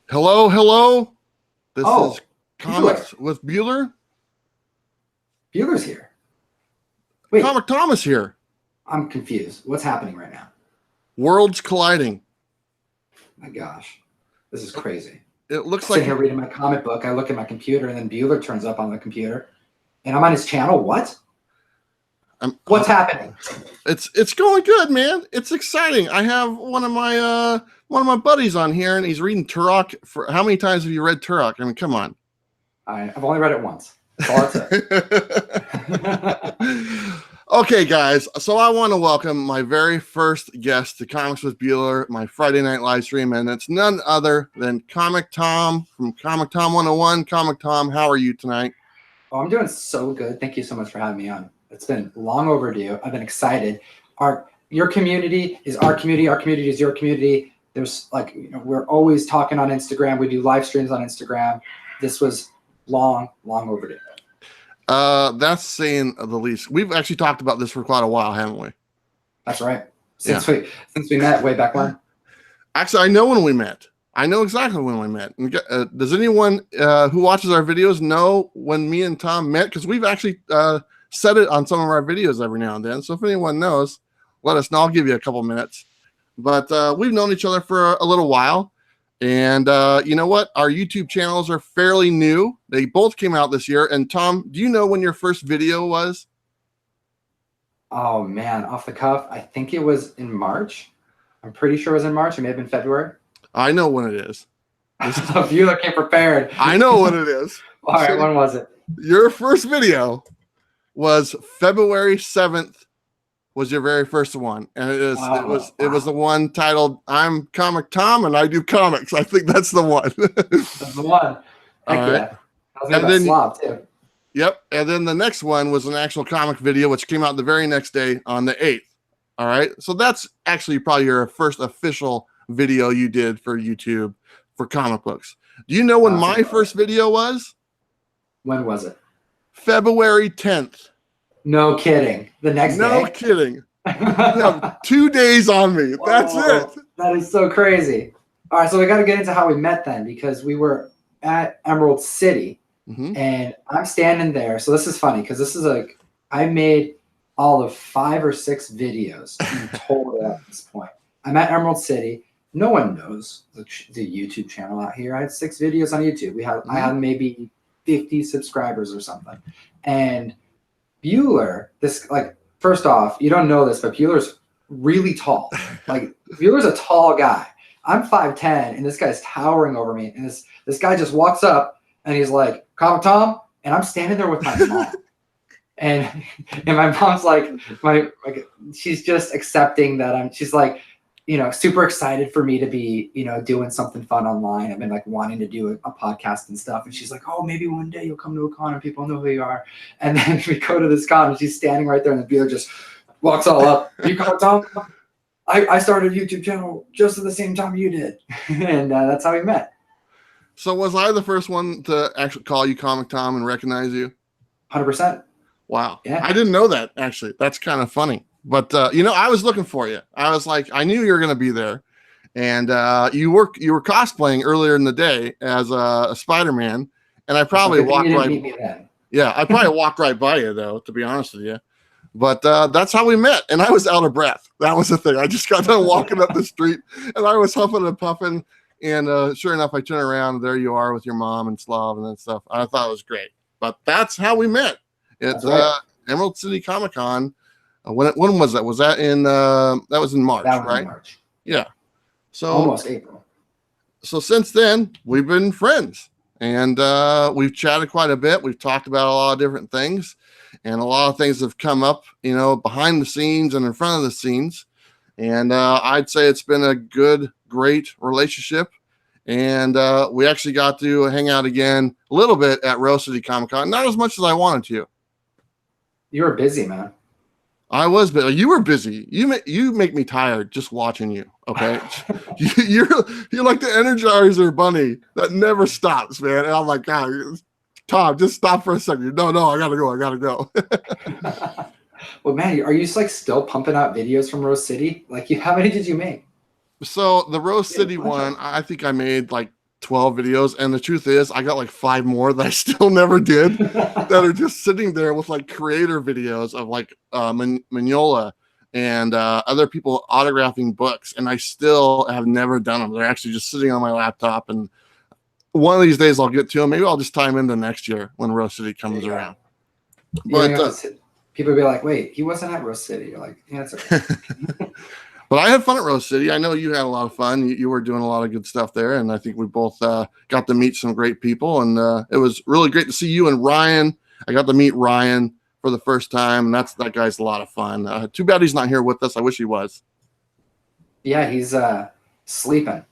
Hello, hello. This Oh, is Bueller. Comics with Bueller. Bueller's here. Wait, Comic Tom is here. I'm confused. What's happening right now? Worlds colliding. My gosh, this is crazy. It looks I'm sitting like here reading my comic book. I look at my computer, and then Bueller turns up on the computer, and I'm on his channel. What? What's happening? it's going good, man. It's exciting. I have one of my buddies on here, and he's reading Turok. For how many times have you read Turok? I mean, come on. I've only read it once. That's all it says. Okay, guys. So I want to welcome my very first guest to Comics with Bueller, my Friday night live stream, and it's none other than Comic Tom from ComicTom 101. Comic Tom, how are you tonight? Oh, I'm doing so good. Thank you so much for having me on. It's been long overdue. I've been excited. Your community is our community. Our community is your community. There's we're always talking on Instagram. We do live streams on Instagram. This was long overdue. That's saying the least. We've actually talked about this for quite a while, haven't we? That's right. Since we met way back when. Actually, I know when we met. I know exactly when we met. Does anyone who watches our videos know when me and Tom met? Because we've actually said it on some of our videos every now and then. So if anyone knows, let us know. I'll give you a couple minutes. But we've known each other for a little while. And you know what? Our YouTube channels are fairly new. They both came out this year. And Tom, do you know when your first video was? Oh, man. Off the cuff, I think it was in March. I'm pretty sure it was in March. It may have been February. I know when it is. If you came prepared. I know what it is. All right, when was it? Your first video was February 7th was your very first one. And it was the one titled I'm Comic Tom and I do comics. I think that's the one. That's the one. Heck All right. yeah. I was then, slob too. Yep. And then the next one was an actual comic video, which came out the very next day on the 8th. All right. So that's actually probably your first official video you did for YouTube for comic books. Do you know when my first video was? When was it? February 10th. No kidding. The next day? No kidding. You have 2 days on me. That's it. That is so crazy. All right. So we got to get into how we met then, because we were at Emerald City and I'm standing there. So this is funny because this is I made all of 5 or 6 videos in total at this point. I'm at Emerald City. No one knows the YouTube channel out here. I had 6 videos on YouTube. I had maybe 50 subscribers or something. And Bueller, first off, you don't know this, but Bueller's really tall. Bueller's a tall guy. I'm 5'10", and this guy's towering over me. And this guy just walks up, and he's like, Comic Tom? And I'm standing there with my mom. And my mom's she's just accepting that she's like, super excited for me to be, doing something fun online. I've been wanting to do a podcast and stuff. And she's like, oh, maybe one day you'll come to a con and people know who you are. And then we go to this con and she's standing right there and the Bueller just walks all up. You Comic Tom? I started a YouTube channel just at the same time you did. And that's how we met. So was I the first one to actually call you Comic Tom and recognize you? 100%. Wow. Yeah. I didn't know that, actually. That's kind of funny. But, I was looking for you. I was like, I knew you were going to be there. And you were cosplaying earlier in the day as a Spider-Man. And I probably walked right. Yeah, I probably walked right by you, though, to be honest with you. But that's how we met. And I was out of breath. That was the thing. I just got done walking up the street and I was huffing and puffing. And sure enough, I turn around and there you are with your mom and Slav and that stuff. I thought it was great. But that's how we met. It's Emerald City Comic Con. When was that? Was that in that was in March, right? In March. Yeah. So almost April. So since then we've been friends and we've chatted quite a bit. We've talked about a lot of different things and a lot of things have come up, behind the scenes and in front of the scenes. And I'd say it's been a great relationship. And we actually got to hang out again a little bit at Rose City Comic Con. Not as much as I wanted to. You were busy, man. I was, but you were busy. You make me tired just watching you. Okay, you're like the Energizer bunny that never stops, man. And I'm like, God, Tom, just stop for a second. No, I gotta go. Well, man, are you still pumping out videos from Rose City? How many did you make? So the Rose City one, I think I made 12 videos, and the truth is I got like 5 more that I still never did that are just sitting there with like creator videos of like Mignola and other people autographing books, and I still have never done them. They're actually just sitting on my laptop, and one of these days I'll get to them. Maybe I'll just time into next year when Rose City comes around. But people will be like, wait, he wasn't at Rose City. You're like, yeah, it's okay. But I had fun at Rose City. I know you had a lot of fun. You were doing a lot of good stuff there, and I think we both got to meet some great people, and it was really great to see you and Ryan. I got to meet Ryan for the first time, and that guy's a lot of fun. Too bad he's not here with us. I wish he was. Yeah, he's sleeping.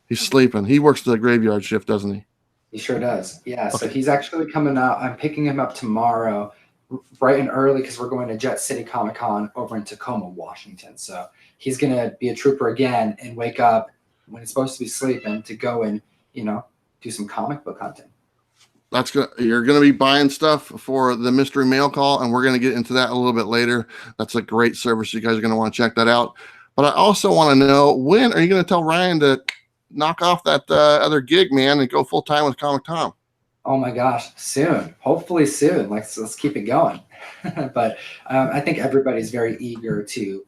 He's sleeping. He works the graveyard shift, doesn't he? He sure does. Yeah, okay. So he's actually coming out. I'm picking him up tomorrow, bright and early, because we're going to Jet City Comic Con over in Tacoma, Washington. So he's going to be a trooper again and wake up when he's supposed to be sleeping to go and, do some comic book hunting. That's good. You're going to be buying stuff for the mystery mail call, and we're going to get into that a little bit later. That's a great service. You guys are going to want to check that out. But I also want to know, when are you going to tell Ryan to knock off that other gig, man, and go full time with ComicTom? Oh my gosh, soon. Hopefully soon. Let's keep it going. But I think everybody's very eager to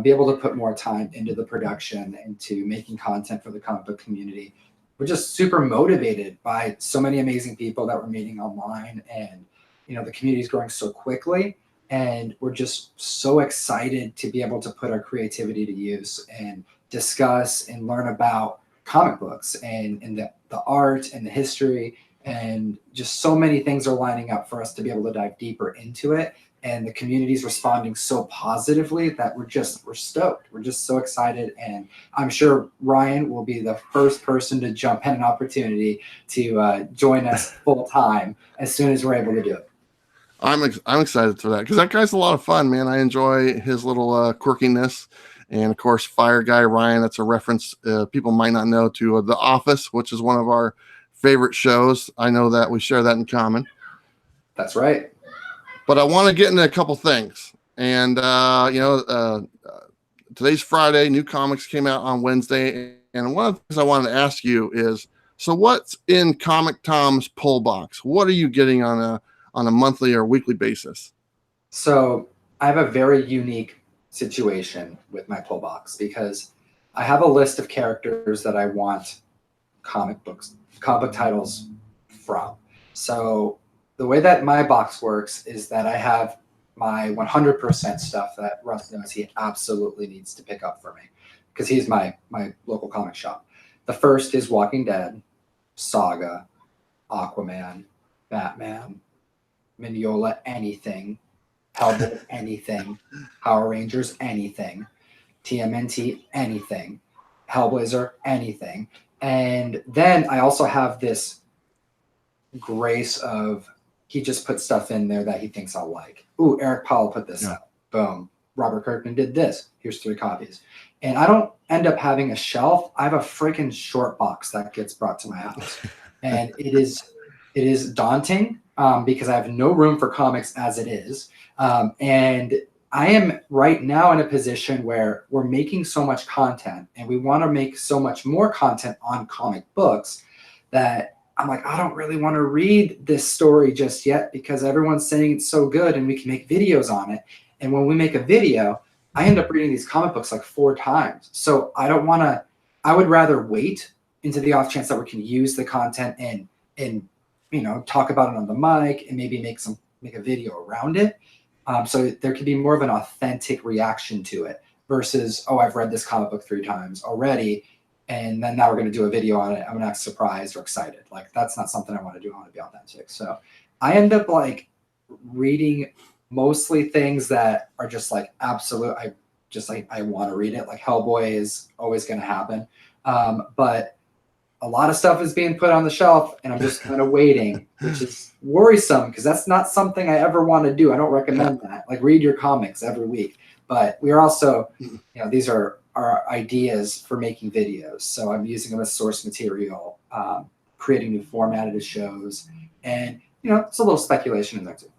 be able to put more time into the production, into making content for the comic book community. We're just super motivated by so many amazing people that we're meeting online, and the community is growing so quickly, and we're just so excited to be able to put our creativity to use and discuss and learn about comic books and the art and the history, and just so many things are lining up for us to be able to dive deeper into it. And the community is responding so positively that we're stoked. We're just so excited. And I'm sure Ryan will be the first person to jump at an opportunity to join us full time as soon as we're able to do it. I'm excited for that, because that guy's a lot of fun, man. I enjoy his little quirkiness. And of course, Fire Guy Ryan, that's a reference people might not know to The Office, which is one of our favorite shows. I know that we share that in common. That's right. But I want to get into a couple things. And, today's Friday. New comics came out on Wednesday. And one of the things I wanted to ask you is, so what's in ComicTom's pull box? What are you getting on a monthly or weekly basis? So I have a very unique situation with my pull box, because I have a list of characters that I want comic book titles from. So the way that my box works is that I have my 100% stuff that Russ knows he absolutely needs to pick up for me, because he's my local comic shop. The first is Walking Dead, Saga, Aquaman, Batman, Mignola, anything, Hellboy, anything, Power Rangers, anything, TMNT, anything, Hellblazer, anything. And then I also have this grace of, he just put stuff in there that he thinks I'll like. Ooh, Eric Powell put this up. Boom. Robert Kirkman did this. Here's 3 copies. And I don't end up having a shelf. I have a freaking short box that gets brought to my house. And it is daunting because I have no room for comics as it is. And I am right now in a position where we're making so much content, and we want to make so much more content on comic books, that I'm like, I don't really want to read this story just yet, because everyone's saying it's so good and we can make videos on it. And when we make a video, I end up reading these comic books like 4 times. So I don't want to, I would rather wait into the off chance that we can use the content and talk about it on the mic and maybe make a video around it. So there could be more of an authentic reaction to it versus, oh, I've read this comic book 3 times already, and then now we're going to do a video on it. I'm not surprised or excited. Like, that's not something I want to do. I want to be authentic. So I end up like reading mostly things that are just like absolute. I want to read it. Like Hellboy is always going to happen. But a lot of stuff is being put on the shelf, and I'm just kind of waiting, which is worrisome, because that's not something I ever want to do. I don't recommend that. Like, read your comics every week. But we are also, these are our ideas for making videos. So I'm using them as source material, creating new formatted shows. And, it's a little speculation in there too.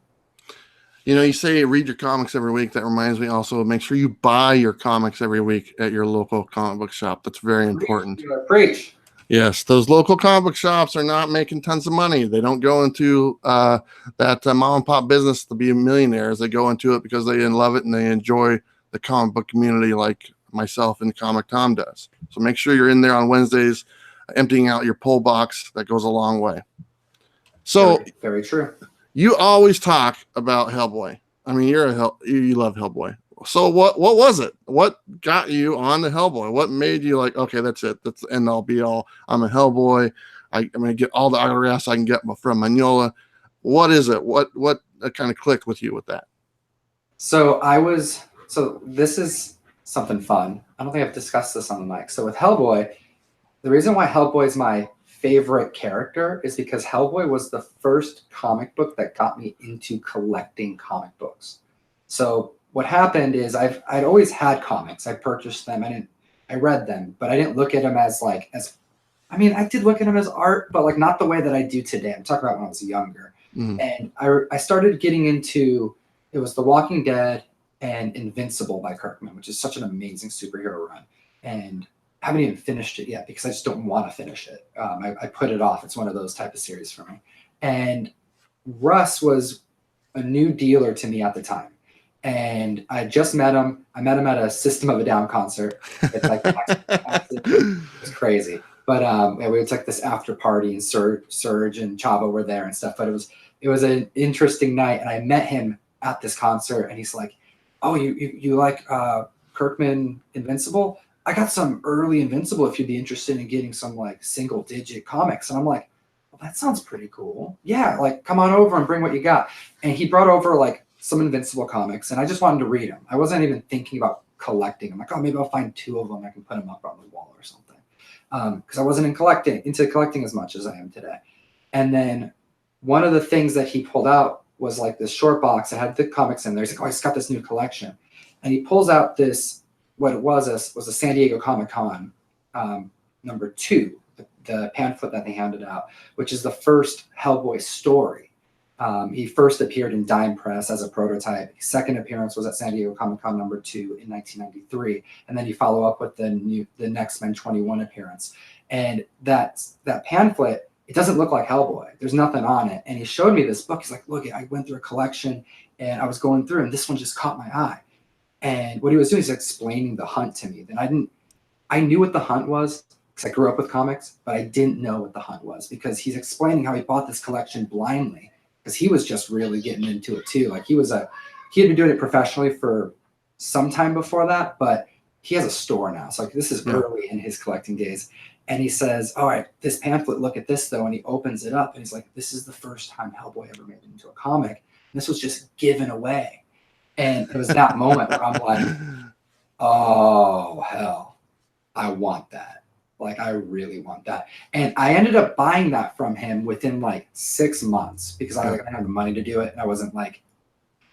You say read your comics every week. That reminds me also, make sure you buy your comics every week at your local comic book shop. That's very important. Preach. Yes, those local comic book shops are not making tons of money. They don't go into that mom and pop business to be millionaires. They go into it because they love it and they enjoy the comic book community like myself and Comic Tom does. So make sure you're in there on Wednesdays, emptying out your pull box. That goes a long way. So Very, very true. You always talk about Hellboy. I mean, you love Hellboy. So what was it? What got you on the Hellboy? What made you like, okay, that's it. That's the end all be all. I'm a Hellboy. I'm gonna get all the autographs I can get from Mignola. What is it? What kind of clicked with you with that? So this is something fun. I don't think I've discussed this on the mic. So with Hellboy, the reason why Hellboy is my favorite character is because Hellboy was the first comic book that got me into collecting comic books. So what happened is I'd always had comics. I purchased them. I read them, but I didn't look at them as I did look at them as art, but like not the way that I do today. I'm talking about when I was younger. And I started getting into, it was The Walking Dead and Invincible by Kirkman, which is such an amazing superhero run. And I haven't even finished it yet because I just don't want to finish it. I put it off. It's one of those type of series for me. And Russ was a new dealer to me at the time. And I just met him. I met him at a System of a Down concert. It's like it's crazy. But it was like this after party, and Surge and Chavo were there and stuff. But it was an interesting night, and I met him at this concert, and he's like, "Oh, you like Kirkman Invincible? I got some early Invincible if you'd be interested in getting some like single digit comics." And I'm like, "Well, that sounds pretty cool. Yeah, like come on over and bring what you got." And he brought over like some Invincible comics, and I just wanted to read them. I wasn't even thinking about collecting. I'm like, oh, maybe I'll find 2 of them. I can put them up on the wall or something. Because I wasn't into collecting as much as I am today. And then one of the things that he pulled out was like this short box that had the comics in there. He's like, oh, he's got this new collection. And he pulls out this, what it was a San Diego Comic-Con #2, the pamphlet that they handed out, which is the first Hellboy story. He first appeared in Dime Press as a prototype. His second appearance was at San Diego Comic-Con #2 in 1993, and then you follow up with the Next Men 21 appearance. And that pamphlet, it doesn't look like Hellboy. There's nothing on it. And he showed me this book. He's like, look, I went through a collection, and I was going through, and this one just caught my eye. And what he was doing is explaining the hunt to me. Then I knew what the hunt was because I grew up with comics, but I didn't know what the hunt was because he's explaining how he bought this collection blindly. Because he was just really getting into it too. Like he had been doing it professionally for some time before that, but he has a store now. So like this is early in his collecting days. And he says, all right, this pamphlet, look at this though. And he opens it up and he's like, this is the first time Hellboy ever made it into a comic. And this was just given away. And it was that moment where I'm like, oh hell, I want that. Like, I really want that. And I ended up buying that from him within like 6 months because I didn't have the money to do it. And I wasn't like,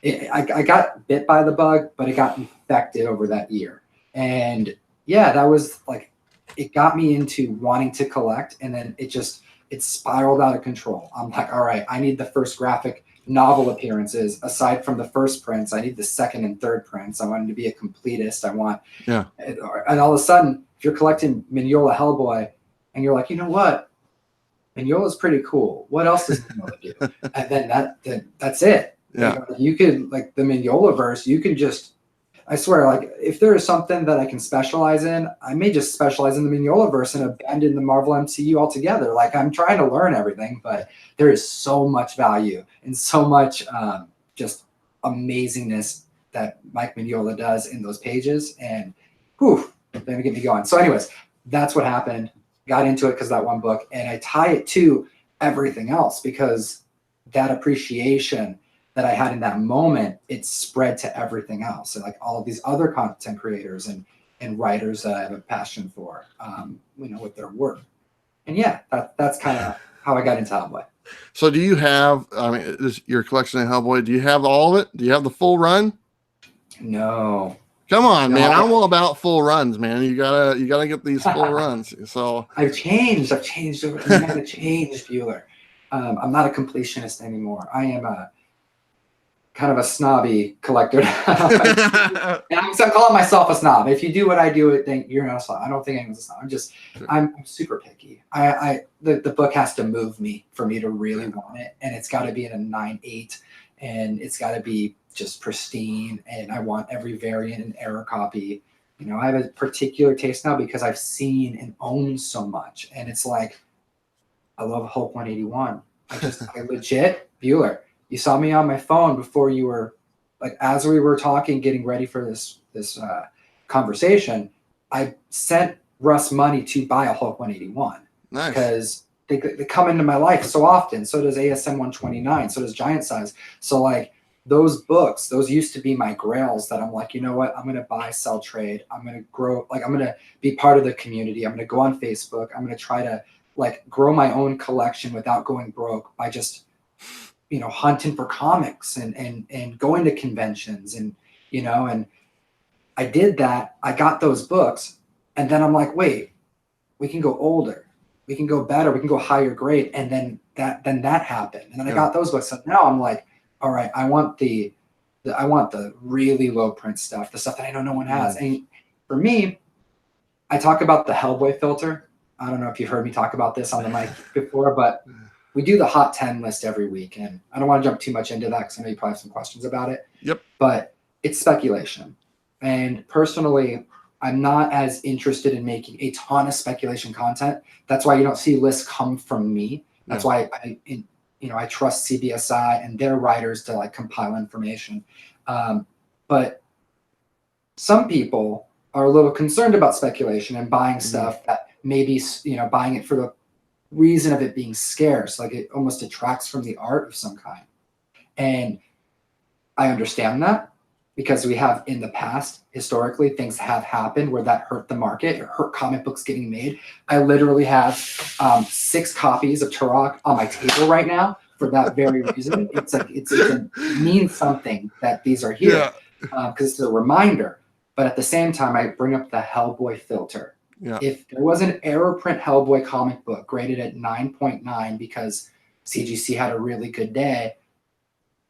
I got bit by the bug, but it got infected over that year. And yeah, that was like, it got me into wanting to collect. And then it spiraled out of control. I'm like, all right, I need the first graphic novel appearances. Aside from the first prints, I need the second and third prints. I wanted to be a completist. And all of a sudden, if you're collecting Mignola Hellboy and you're like, you know what? Mignola's pretty cool. What else does Mignola do? And then that's it. Yeah. You could, like the Mignola verse, you can just, I swear, like if there is something that I can specialize in, I may just specialize in the Mignola verse and abandon the Marvel MCU altogether. Like I'm trying to learn everything, but there is so much value and so much just amazingness that Mike Mignola does in those pages. And whew, let me get me going. So anyways, that's what happened. Got into it because that one book, and I tie it to everything else because that appreciation that I had in that moment, it spread to everything else. So like all of these other content creators and writers that I have a passion for, with their work. And yeah, that's kind of how I got into Hellboy. So do you have, your collection of Hellboy, do you have all of it? Do you have the full run? No. Come on, man. I'm all about full runs, man. You gotta get these full runs. So I've changed. I gotta change, Bueller. I'm not a completionist anymore. I am kind of a snobby collector. And I'm calling myself a snob. If you do what I do, think you're not a snob. I don't think anyone's a snob. I'm super picky. The book has to move me for me to really want it, and it's got to be in a 9/8, and it's got to be just pristine. And I want every variant and error copy. You know, I have a particular taste now because I've seen and owned so much, and it's like I love Hulk 181. I legit Bueller. You saw me on my phone before you were, like, as we were talking, getting ready for this conversation. I sent Russ money to buy a Hulk 181 because they come into my life so often. So does ASM 129. So does Giant Size. So like those books, those used to be my grails that I'm like, you know what? I'm gonna buy, sell, trade. I'm gonna grow. Like I'm gonna be part of the community. I'm gonna go on Facebook. I'm gonna try to like grow my own collection without going broke by just, you know, hunting for comics and going to conventions and, you know, and I did that. I got those books and then I'm like, wait, we can go older, we can go better, we can go higher grade. And then that happened. And then I got those books. So now I'm like, all right, I want the really low print stuff, the stuff that I know no one has. And for me, I talk about the Hellboy filter. I don't know if you've heard me talk about this on the mic before, but we do the hot 10 list every week. And I don't want to jump too much into that because I know you probably have some questions about it. Yep. But it's speculation. And personally, I'm not as interested in making a ton of speculation content. That's why you don't see lists come from me. That's why I trust CBSI and their writers to like compile information. But some people are a little concerned about speculation and buying stuff that maybe, you know, buying it for the reason of it being scarce, like it almost detracts from the art of some kind. And I understand that because we have in the past, historically, things have happened where that hurt the market, it hurt comic books getting made. I literally have 6 copies of Turok on my table right now for that very reason. It's like it means something that these are here because it's a reminder. But at the same time, I bring up the Hellboy filter. Yeah. If there was an error print Hellboy comic book graded at 9.9 because CGC had a really good day,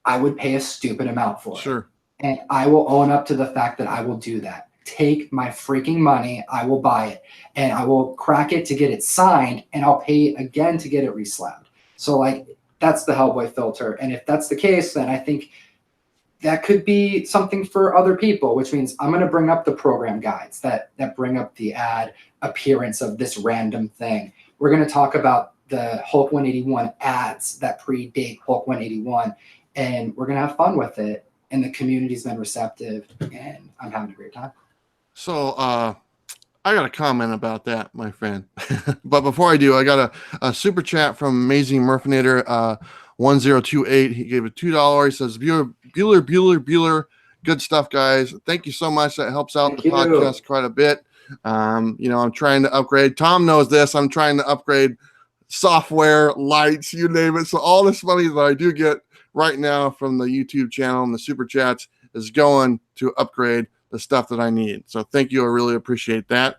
I would pay a stupid amount for it. Sure. And I will own up to the fact that I will do that. Take my freaking money, I will buy it, and I will crack it to get it signed, and I'll pay again to get it reslabbed. So like that's the Hellboy filter. And if that's the case, then I think that could be something for other people, which means I'm going to bring up the program guides that bring up the ad appearance of this random thing. We're going to talk about the Hulk 181 ads that predate Hulk 181, and we're going to have fun with it. And the community's been receptive, and I'm having a great time. So I got a comment about that, my friend. But before I do, I got a super chat from Amazing Murfinator 1028. He gave it $2. He says, Bueller, good stuff, guys. Thank you so much. That helps out the podcast quite a bit. You know, I'm trying to upgrade. Tom knows this. I'm trying to upgrade software, lights, you name it. So all this money that I do get right now from the YouTube channel and the super chats is going to upgrade the stuff that I need. So thank you. I really appreciate that.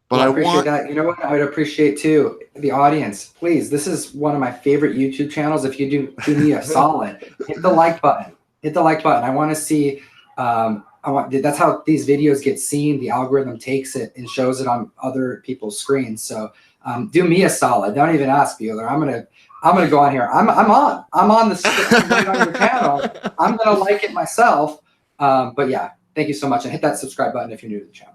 But I appreciate that. You know what I would appreciate too? The audience, please. This is one of my favorite YouTube channels. If you do me a solid, hit the like button. Hit the like button. I want to see. That's how these videos get seen. The algorithm takes it and shows it on other people's screens. So do me a solid. Don't even ask, Bueller. I'm gonna go on here. I'm on the on your channel. I'm gonna like it myself. But yeah, thank you so much, and hit that subscribe button if you're new to the channel.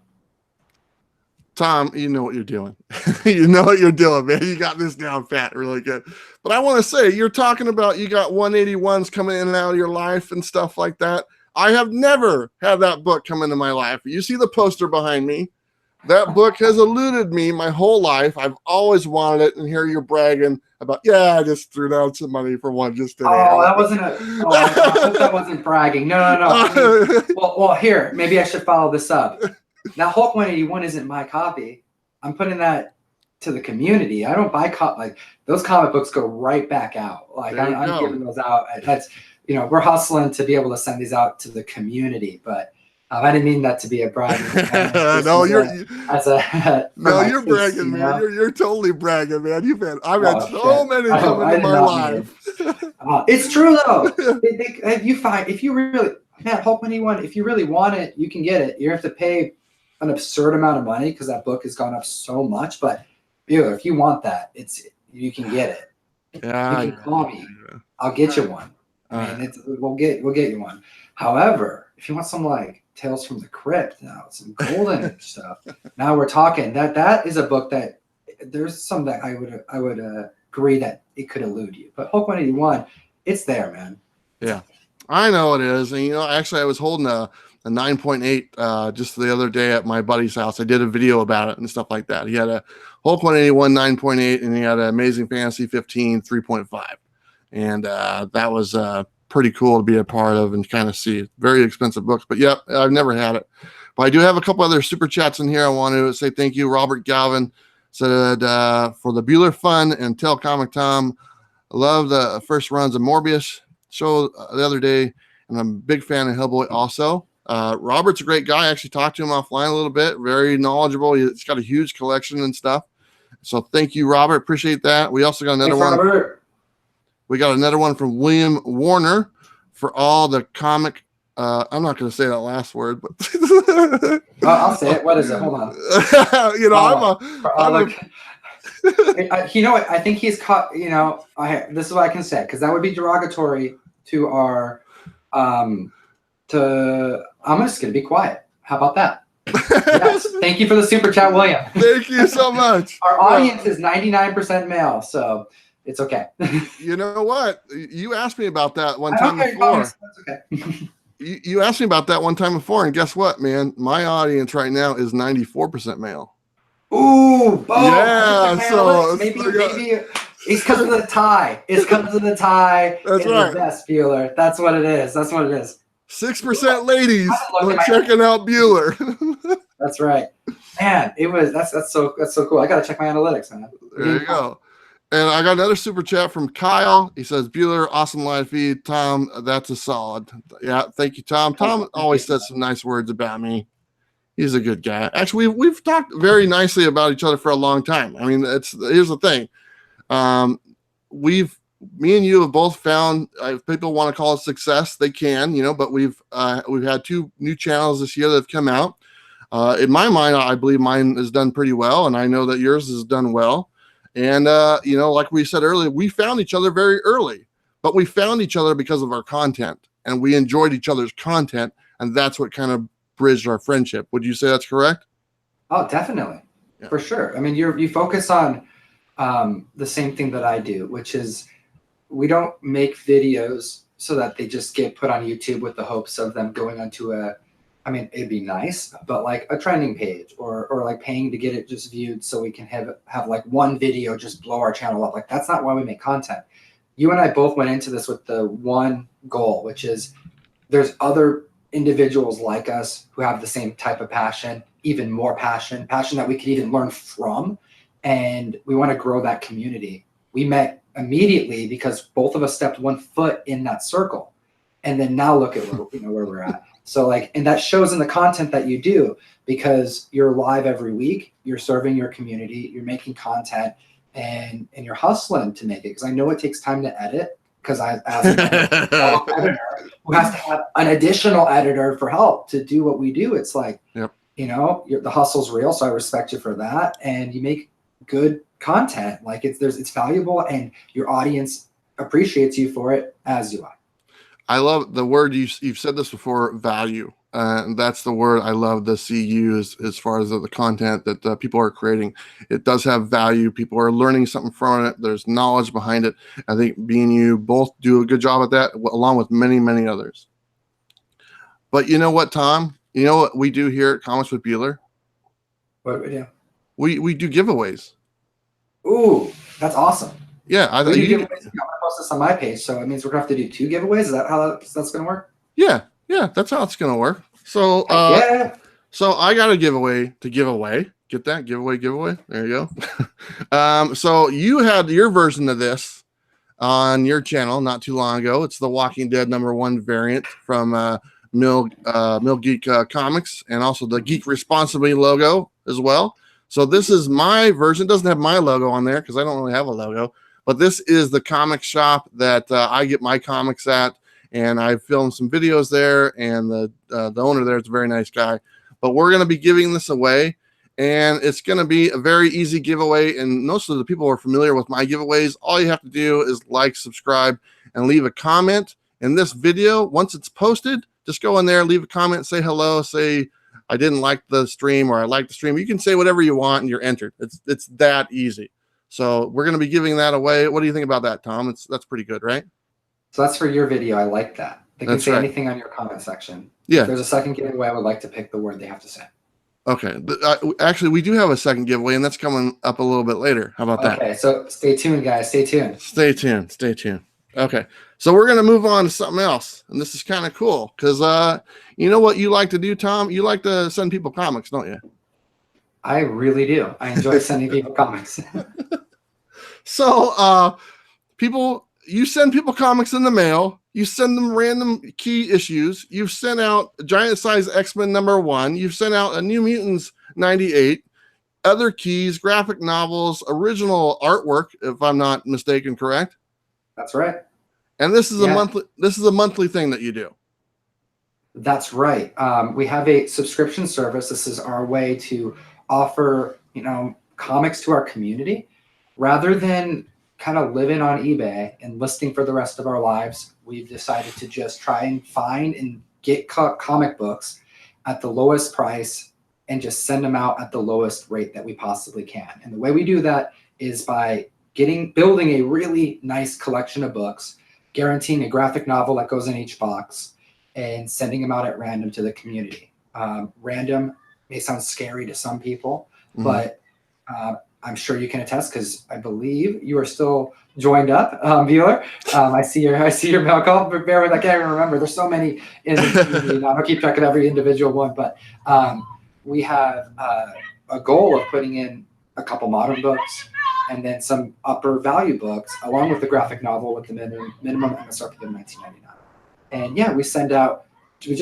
Tom, you know what you're doing. You know what you're doing, man. You got this down pat really good. But I want to say, you're talking about you got 181s coming in and out of your life and stuff like that. I have never had that book come into my life. You see the poster behind me. That book has eluded me my whole life. I've always wanted it, and here you're bragging about, I just threw down some money for one just today. Oh, that wasn't I hope that wasn't bragging. No. I mean, well, here, maybe I should follow this up. Now, Hulk 181 isn't my copy. I'm putting that to the community. I don't buy like those comic books go right back out. Like I'm giving those out. That's, you know, we're hustling to be able to send these out to the community. But I didn't mean that to be a brag. No, you're you're bragging, man. You're totally bragging, man. I've had so many come into my life. It's true though. If you really, man, Hulk 181, if you really want it, you can get it. You have to pay an absurd amount of money because that book has gone up so much. But if you want that, you can get it. Yeah, you can call me. I'll get you one. We'll get you one. However, if you want some like Tales from the Crypt, now some golden stuff. Now we're talking. That is a book that there's some that I would agree that it could elude you. But Hulk 181, it's there, man. Yeah, I know it is. And actually, I was holding a 9.8 just the other day at my buddy's house. I did a video about it and stuff like that. He had a Hulk 181 9.8, and he had an Amazing Fantasy 15 3.5, and that was pretty cool to be a part of and kind of see. Very expensive books, but yeah, I've never had it. But I do have a couple other super chats in here. I want to say thank you. Robert Galvin said for the Bueller fun and tell Comic Tom, I love the first runs of Morbius show the other day, and I'm a big fan of Hellboy also. Robert's a great guy. I actually talked to him offline a little bit. Very knowledgeable. He's got a huge collection and stuff. So thank you, Robert. Appreciate that. We also got another one. Robert. We got another one from William Warner for all the comic. I'm not going to say that last word, but I'll say it. What is it? Hold on. I think he's caught. This is what I can say because that would be derogatory to our. I'm just going to be quiet. How about that? Yes. Thank you for the super chat, William. Thank you so much. Our audience is 99% male, so. It's okay. You know what? You asked me about that one time before. That's okay. You asked me about that one time before, and guess what, man? My audience right now is 94% male. Ooh, yeah. So maybe it's because of the tie. It's because of the tie. That's right. The best Bueller. That's what it is. 6% ladies are checking out Bueller. That's right, man. That's so cool. I gotta check my analytics, man. There you go. And I got another super chat from Kyle. He says, Bueller, awesome live feed. Tom, that's a solid. Yeah, thank you, Tom. Tom always says some nice words about me. He's a good guy. Actually, we've talked very nicely about each other for a long time. I mean, here's the thing. Me and you have both found, if people want to call it success, they can, but we've had 2 new channels this year that have come out. In my mind, I believe mine has done pretty well, and I know that yours has done well. And, like we said earlier, we found each other very early, but we found each other because of our content, and we enjoyed each other's content, and that's what kind of bridged our friendship. Would you say that's correct? Oh, definitely. Yeah. For sure. I mean, you focus on the same thing that I do, which is we don't make videos so that they just get put on YouTube with the hopes of them going onto it'd be nice, but like a trending page or like paying to get it just viewed so we can have like one video just blow our channel up. Like that's not why we make content. You and I both went into this with the one goal, which is there's other individuals like us who have the same type of passion, even more passion that we could even learn from. And we want to grow that community. We met immediately because both of us stepped one foot in that circle. And then now look at where we're at. So and that shows in the content that you do because you're live every week, you're serving your community, you're making content and you're hustling to make it. Because I know it takes time to edit because as an editor who has to have an additional editor for help to do what we do. It's like, yep. The hustle's real. So I respect you for that. And you make good content. Like it's valuable and your audience appreciates you for it, as do I. I love the word you've said this before, value. And that's the word I love to see used as far as the content that people are creating. It does have value. People are learning something from it. There's knowledge behind it. I think me and you both do a good job at that, along with many, many others. But you know what, Tom? You know what we do here at Comics with Bueller? What do we do? We do giveaways. Ooh, that's awesome. Yeah, I'm going to post this on my page, so it means we're going to have to do 2 giveaways. Is that how that's going to work? Yeah, that's how it's going to work. So, so I got a giveaway to give away. Get that? Giveaway. There you go. So you had your version of this on your channel not too long ago. It's the Walking Dead #1 variant from Mill Geek Comics, and also the Geek Responsibly logo as well. So this is my version. It doesn't have my logo on there because I don't really have a logo, but this is the comic shop that I get my comics at, and I filmed some videos there, and the owner there is a very nice guy. But we're going to be giving this away, and it's going to be a very easy giveaway, and most of the people are familiar with my giveaways. All you have to do is like, subscribe, and leave a comment in this video. Once it's posted, just go in there, leave a comment, say hello, say I didn't like the stream or I like the stream. You can say whatever you want and you're entered. It's that easy. So we're going to be giving that away. What do you think about that, Tom? That's pretty good, right? So that's for your video. I like that. They can say anything on your comment section. Yeah. If there's a second giveaway, I would like to pick the word they have to say. Okay. Actually, we do have a second giveaway, and that's coming up a little bit later. How about that? Okay. So stay tuned, guys. Stay tuned. Stay tuned. Stay tuned. Okay. So we're going to move on to something else. And this is kind of cool because you know what you like to do, Tom? You like to send people comics, don't you? I really do. I enjoy sending people comics. So you send people comics in the mail. You send them random key issues. You've sent out Giant Size X-Men #1. You've sent out a New Mutants 98, other keys, graphic novels, original artwork, if I'm not mistaken, correct? That's right. And this is a monthly thing that you do. That's right. We have a subscription service. This is our way to offer, comics to our community rather than kind of living on eBay and listing for the rest of our lives. We've decided to just try and find and get comic books at the lowest price and just send them out at the lowest rate that we possibly can. And the way we do that is by building a really nice collection of books, guaranteeing a graphic novel that goes in each box, and sending them out at random to the community. Random may sound scary to some people, but I'm sure you can attest because I believe you are still joined up, Bueller. I see your mail call. But bear with, I can't even remember. There's so many in the community. I don't keep track of every individual one, but we have a goal of putting in a couple modern books and then some upper value books, along with the graphic novel with the minimum MSRP of $19.99. And yeah, we send out. We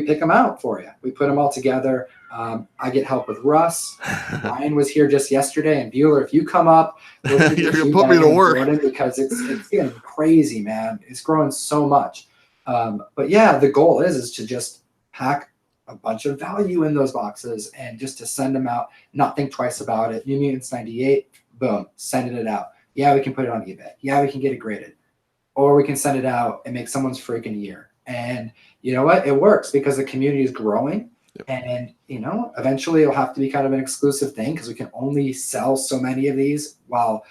pick them out for you. We put them all together. I get help with Russ. Ryan was here just yesterday, and Bueller, if you come up, you're gonna put me to work because it's getting crazy, man. It's growing so much. But yeah, the goal is to just pack a bunch of value in those boxes and just to send them out, not think twice about it. New Mutants 98, boom, sending it out. Yeah, we can put it on eBay. Yeah, we can get it graded, or we can send it out and make someone's freaking year. And you know what? It works because the community is growing. Yep. And, eventually it'll have to be kind of an exclusive thing because we can only sell so many of these while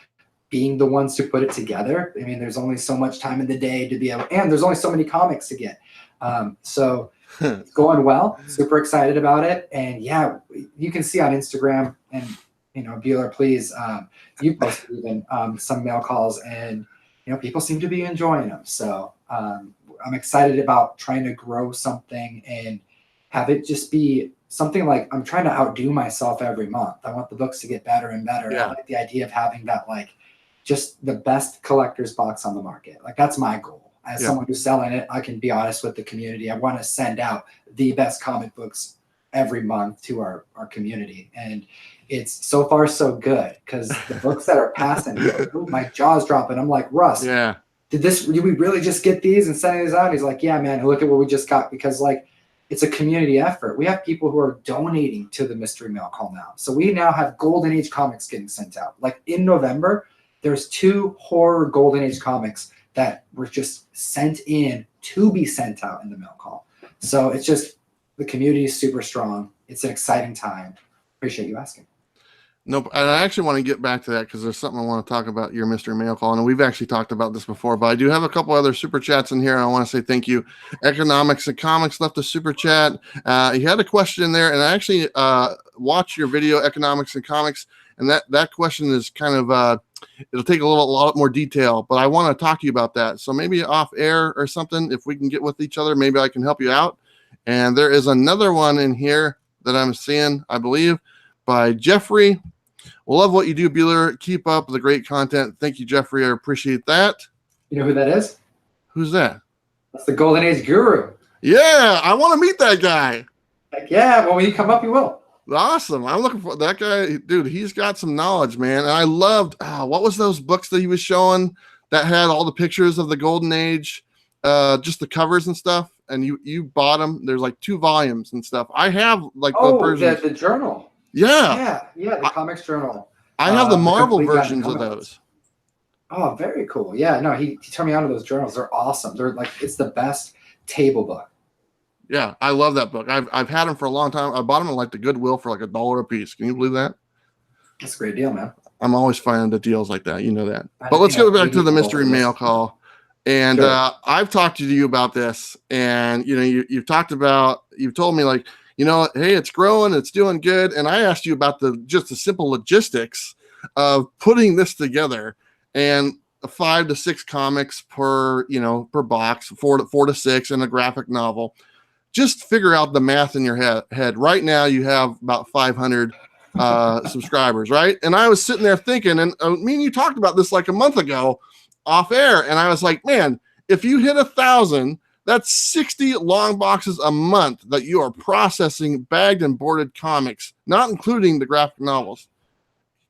being the ones to put it together. I mean, there's only so much time in the day to be able, and there's only so many comics to get. So it's going well. Super excited about it. And yeah, you can see on Instagram and, Bueller, please, you posted even some mail calls and, people seem to be enjoying them. So I'm excited about trying to grow something and have it just be something like I'm trying to outdo myself every month. I want the books to get better and better. Yeah. I like the idea of having that, just the best collector's box on the market. That's my goal. As someone who's selling it, I can be honest with the community. I want to send out the best comic books every month to our community. And it's so far so good because the books that are passing, my jaw's dropping. I'm like, Russ, did we really just get these and sending these out? He's like, yeah, man, look at what we just got because it's a community effort. We have people who are donating to the mystery mail call now. So we now have Golden Age comics getting sent out. In November, there's 2 horror Golden Age comics that were just sent in to be sent out in the mail call. So it's just, the community is super strong. It's an exciting time. Appreciate you asking. Nope. And I actually want to get back to that because there's something I want to talk about your mystery mail call. And we've actually talked about this before, but I do have a couple other super chats in here. And I want to say thank you. Economics and Comics left a super chat. He had a question in there, and I actually watched your video, Economics and Comics. And that question is kind of, it'll take a lot more detail, but I want to talk to you about that. So maybe off air or something, if we can get with each other, maybe I can help you out. And there is another one in here that I'm seeing, I believe, by Jeffrey. We'll love what you do, Bueller. Keep up the great content. Thank you, Jeffrey. I appreciate that. You know who that is? Who's that? That's the Golden Age Guru. Yeah, I want to meet that guy. Like, yeah, well, when you come up, you will. Awesome. I'm looking for that guy, dude. He's got some knowledge, man. And I loved what was those books that he was showing that had all the pictures of the golden age, just the covers and stuff. And you bought them. There's like 2 volumes and stuff. I have like the versions. The journal. Yeah. Yeah, the comics journal. I have the Marvel complete guide to versions of comics. those. Oh, very cool. Yeah, no, he turned me on to those journals. They're awesome. They're like, it's the best table book. Yeah, I love that book. I've had them for a long time. I bought them at like the Goodwill for like $1 a piece. Can you believe that? That's a great deal, man. I'm always finding the deals like that. You know that. But let's go back to the mystery mail call. And sure. I've talked to you about this, and you've talked about, you've told me like, hey, it's growing, it's doing good. And I asked you about just the simple logistics of putting this together, and 5 to 6 comics per box, 4 to 6, and a graphic novel. Just figure out the math in your head. Right now, you have about 500 subscribers, right? And I was sitting there thinking, and me and you talked about this like a month ago off air, and I was like, man, if you hit 1,000, that's 60 long boxes a month that you are processing bagged and boarded comics, not including the graphic novels.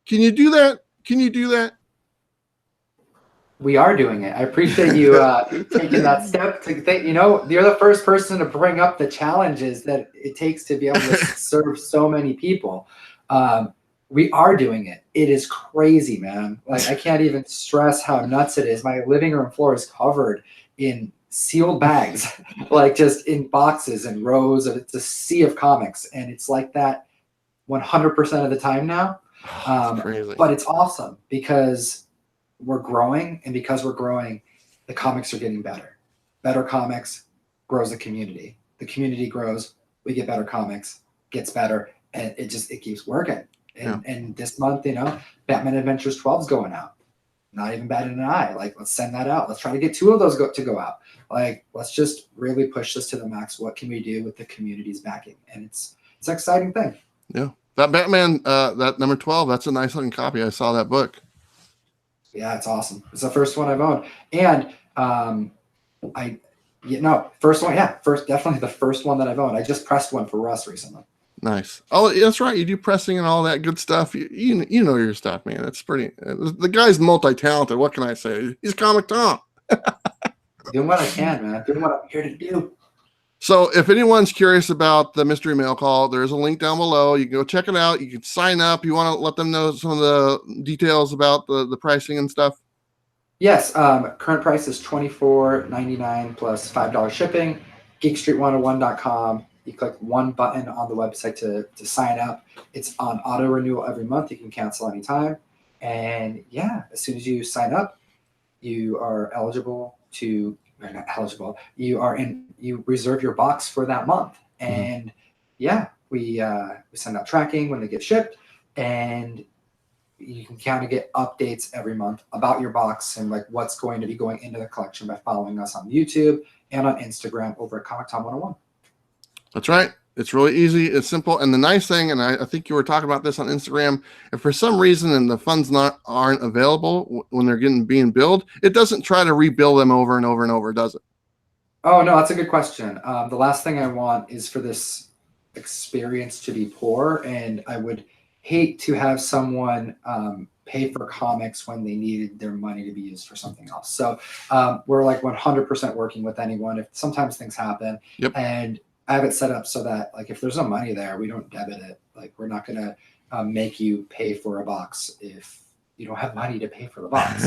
Can you do that? We are doing it. I appreciate you taking that step to think. You're the first person to bring up the challenges that it takes to be able to serve so many people. We are doing it. It is crazy, man. Like, I can't even stress how nuts it is. My living room floor is covered in sealed bags, like just in boxes and rows of, it's a sea of comics. And it's like that 100% of the time now. But it's awesome because we're growing, and because we're growing, the comics are getting better. Better comics grows the community. The community grows, we get better comics, gets better, and it keeps working. And this month, Batman Adventures 12 is going out. Not even batting an eye. Like, let's send that out. Let's try to get 2 of those to go out. Like, let's just really push this to the max. What can we do with the community's backing? And it's an exciting thing. Yeah. That Batman, that number 12, that's a nice looking copy. I saw that book. Yeah, it's awesome. It's the first one I've owned. And first one, definitely the first one that I've owned. I just pressed one for Russ recently. Nice. Oh, that's right. You do pressing and all that good stuff. You know your stuff, man. It's pretty. The guy's multi-talented. What can I say? He's Comic Tom. Doing what I can, man. Doing what I'm here to do. So if anyone's curious about the mystery mail call, there's a link down below. You can go check it out. You can sign up. You want to let them know some of the details about the pricing and stuff? Yes. Current price is $24.99 plus $5 shipping. GeekStreet101.com. You click one button on the website to sign up. It's on auto renewal every month. You can cancel anytime. And yeah, as soon as you sign up, you are eligible to, you're not eligible. You reserve your box for that month. And yeah, we send out tracking when they get shipped, and you can kind of get updates every month about your box and like what's going to be going into the collection by following us on YouTube and on Instagram over at ComicTom 101. That's right. It's really easy. It's simple. And the nice thing, and I think you were talking about this on Instagram, if for some reason and the funds aren't available when they're being billed, it doesn't try to rebill them over and over and over, does it? Oh, no, that's a good question. The last thing I want is for this experience to be poor, and I would hate to have someone pay for comics when they needed their money to be used for something else. So we're like 100% working with anyone. If sometimes things happen, and I have it set up so that like if there's no money there, we don't debit it. Like, we're not gonna make you pay for a box if you don't have money to pay for the box.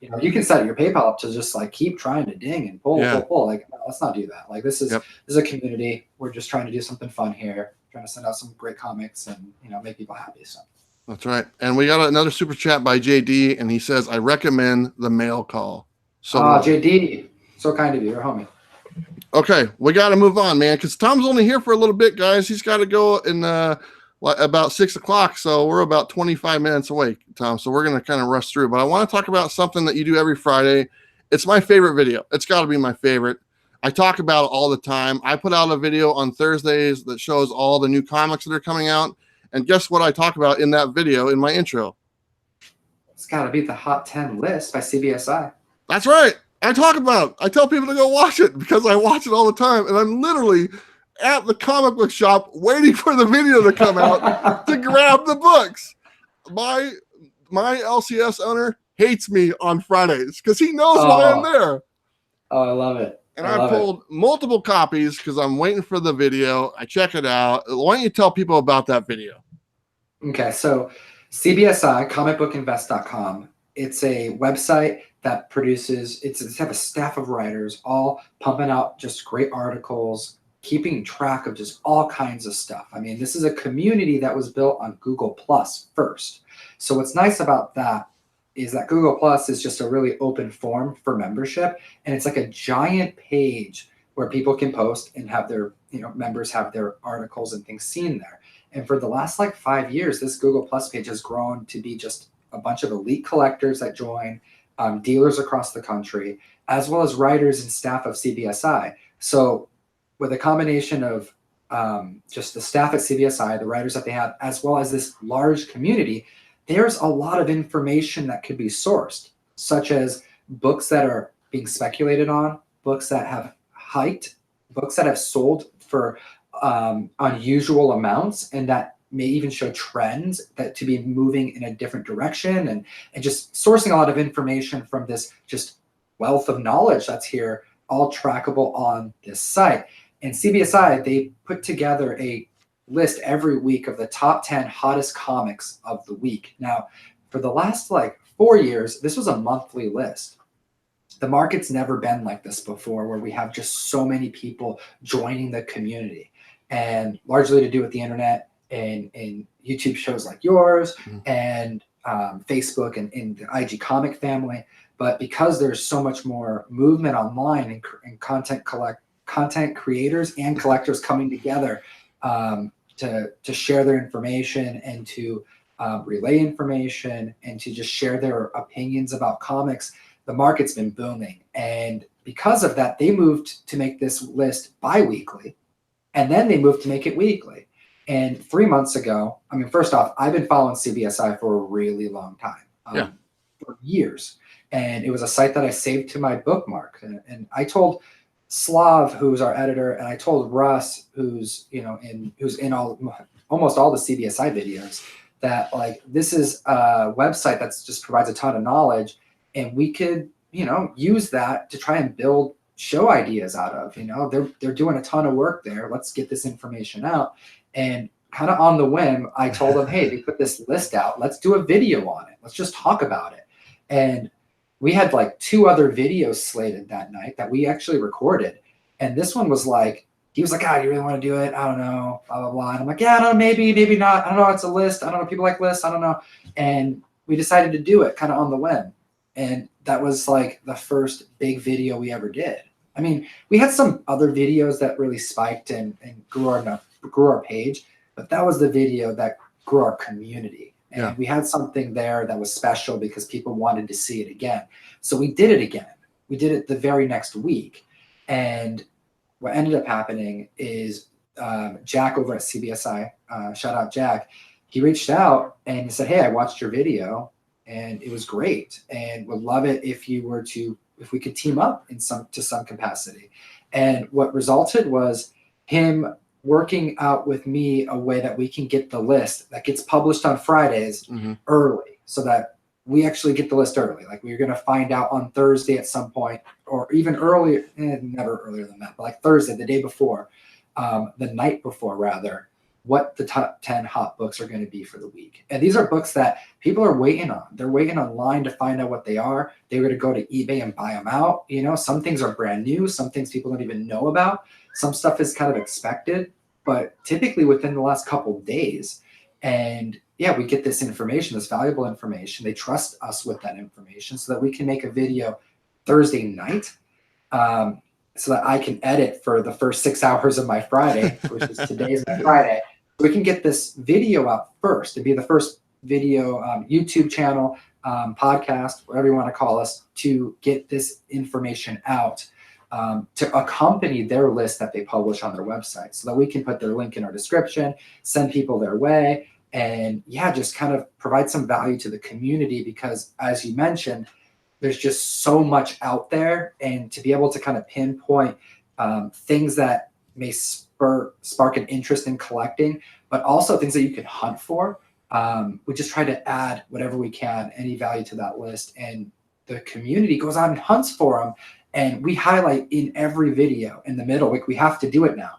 You can set your PayPal up to just like keep trying to ding and pull. Like, no, let's not do that. Like, this is a community. We're just trying to do something fun here, trying to send out some great comics and make people happy. So that's right. And we got another super chat by JD, and he says, I recommend the mail call. So JD, so kind of you. You're a homie. Okay, we got to move on, man, because Tom's only here for a little bit, guys. He's got to go in about 6 o'clock, so we're about 25 minutes away, Tom. So we're going to kind of rush through. But I want to talk about something that you do every Friday. It's my favorite video. It's got to be my favorite. I talk about it all the time. I put out a video on Thursdays that shows all the new comics that are coming out. And guess what I talk about in that video in my intro? It's got to be the Hot 10 list by CBSI. That's right. I talk about it. I tell people to go watch it because I watch it all the time. And I'm literally at the comic book shop waiting for the video to come out to grab the books. My LCS owner hates me on Fridays because he knows why I'm there. Oh, I love it. And I pulled multiple copies because I'm waiting for the video. I check it out. Why don't you tell people about that video? Okay, so CBSI, comicbookinvest.com. It's a website that produces, it's have a staff of writers all pumping out just great articles, keeping track of just all kinds of stuff. I mean, this is a community that was built on Google Plus first. So what's nice about that is that Google Plus is just a really open forum for membership. And it's like a giant page where people can post and have their, members have their articles and things seen there. And for the last like 5 years, this Google Plus page has grown to be just a bunch of elite collectors that join, dealers across the country, as well as writers and staff of CBSI. So with a combination of just the staff at CBSI, the writers that they have, as well as this large community, there's a lot of information that could be sourced, such as books that are being speculated on, books that have hiked, books that have sold for unusual amounts, and that may even show trends that to be moving in a different direction, and just sourcing a lot of information from this just wealth of knowledge that's here, all trackable on this site. And CBSI, they put together a list every week of the top 10 hottest comics of the week. Now, for the last like 4 years, this was a monthly list. The market's never been like this before, where we have just so many people joining the community, and largely to do with the internet and YouTube shows like yours, and Facebook and the IG comic family. But because there's so much more movement online and content creators and collectors coming together to share their information and to relay information and to just share their opinions about comics, the market's been booming. And because of that, they moved to make this list bi-weekly, and then they moved to make it weekly. And 3 months ago, I mean, first off, I've been following CBSI for a really long time, for years. And it was a site that I saved to my bookmark. And I told Slav, who's our editor, and I told Russ, who's in almost all the CBSI videos, that like this is a website that's just provides a ton of knowledge, and we could use that to try and build show ideas out of. They're doing a ton of work there. Let's get this information out. And kind of on the whim, I told them, hey, they put this list out. Let's do a video on it. Let's just talk about it. And we had like 2 other videos slated that night that we actually recorded. And this one was like, he was like, do you really want to do it? I don't know, blah, blah, blah. And I'm like, yeah, I don't know, maybe not. I don't know. It's a list. I don't know. People like lists. I don't know. And we decided to do it kind of on the whim. And that was like the first big video we ever did. I mean, we had some other videos that really spiked and grew our page, but that was the video that grew our community. And we had something there that was special because people wanted to see it again. So we did it again. We did it the very next week. And what ended up happening is Jack over at CBSI, shout out Jack, he reached out and he said, hey, I watched your video and it was great, and would love it if we could team up to some capacity. And what resulted was him working out with me a way that we can get the list that gets published on Fridays early, so that we actually get the list early. Like, we're going to find out on Thursday at some point, or even earlier, never earlier than that, but like Thursday, the day before, the night before rather, what the top 10 hot books are going to be for the week. And these are books that people are waiting on. They're waiting online to find out what they are. They're going to go to eBay and buy them out. Some things are brand new. Some things people don't even know about. Some stuff is kind of expected, but typically within the last couple of days. And we get this information, this valuable information. They trust us with that information so that we can make a video Thursday night, so that I can edit for the first 6 hours of my Friday, which is today's my Friday. We can get this video out first. It'd be the first video, YouTube channel, podcast, whatever you want to call us, to get this information out, to accompany their list that they publish on their website, so that we can put their link in our description, send people their way, and just kind of provide some value to the community. Because as you mentioned, there's just so much out there, and to be able to kind of pinpoint things that may spark an interest in collecting, but also things that you can hunt for. We just try to add whatever we can, any value to that list, and the community goes out and hunts for them. And we highlight in every video in the middle, like we have to do it now,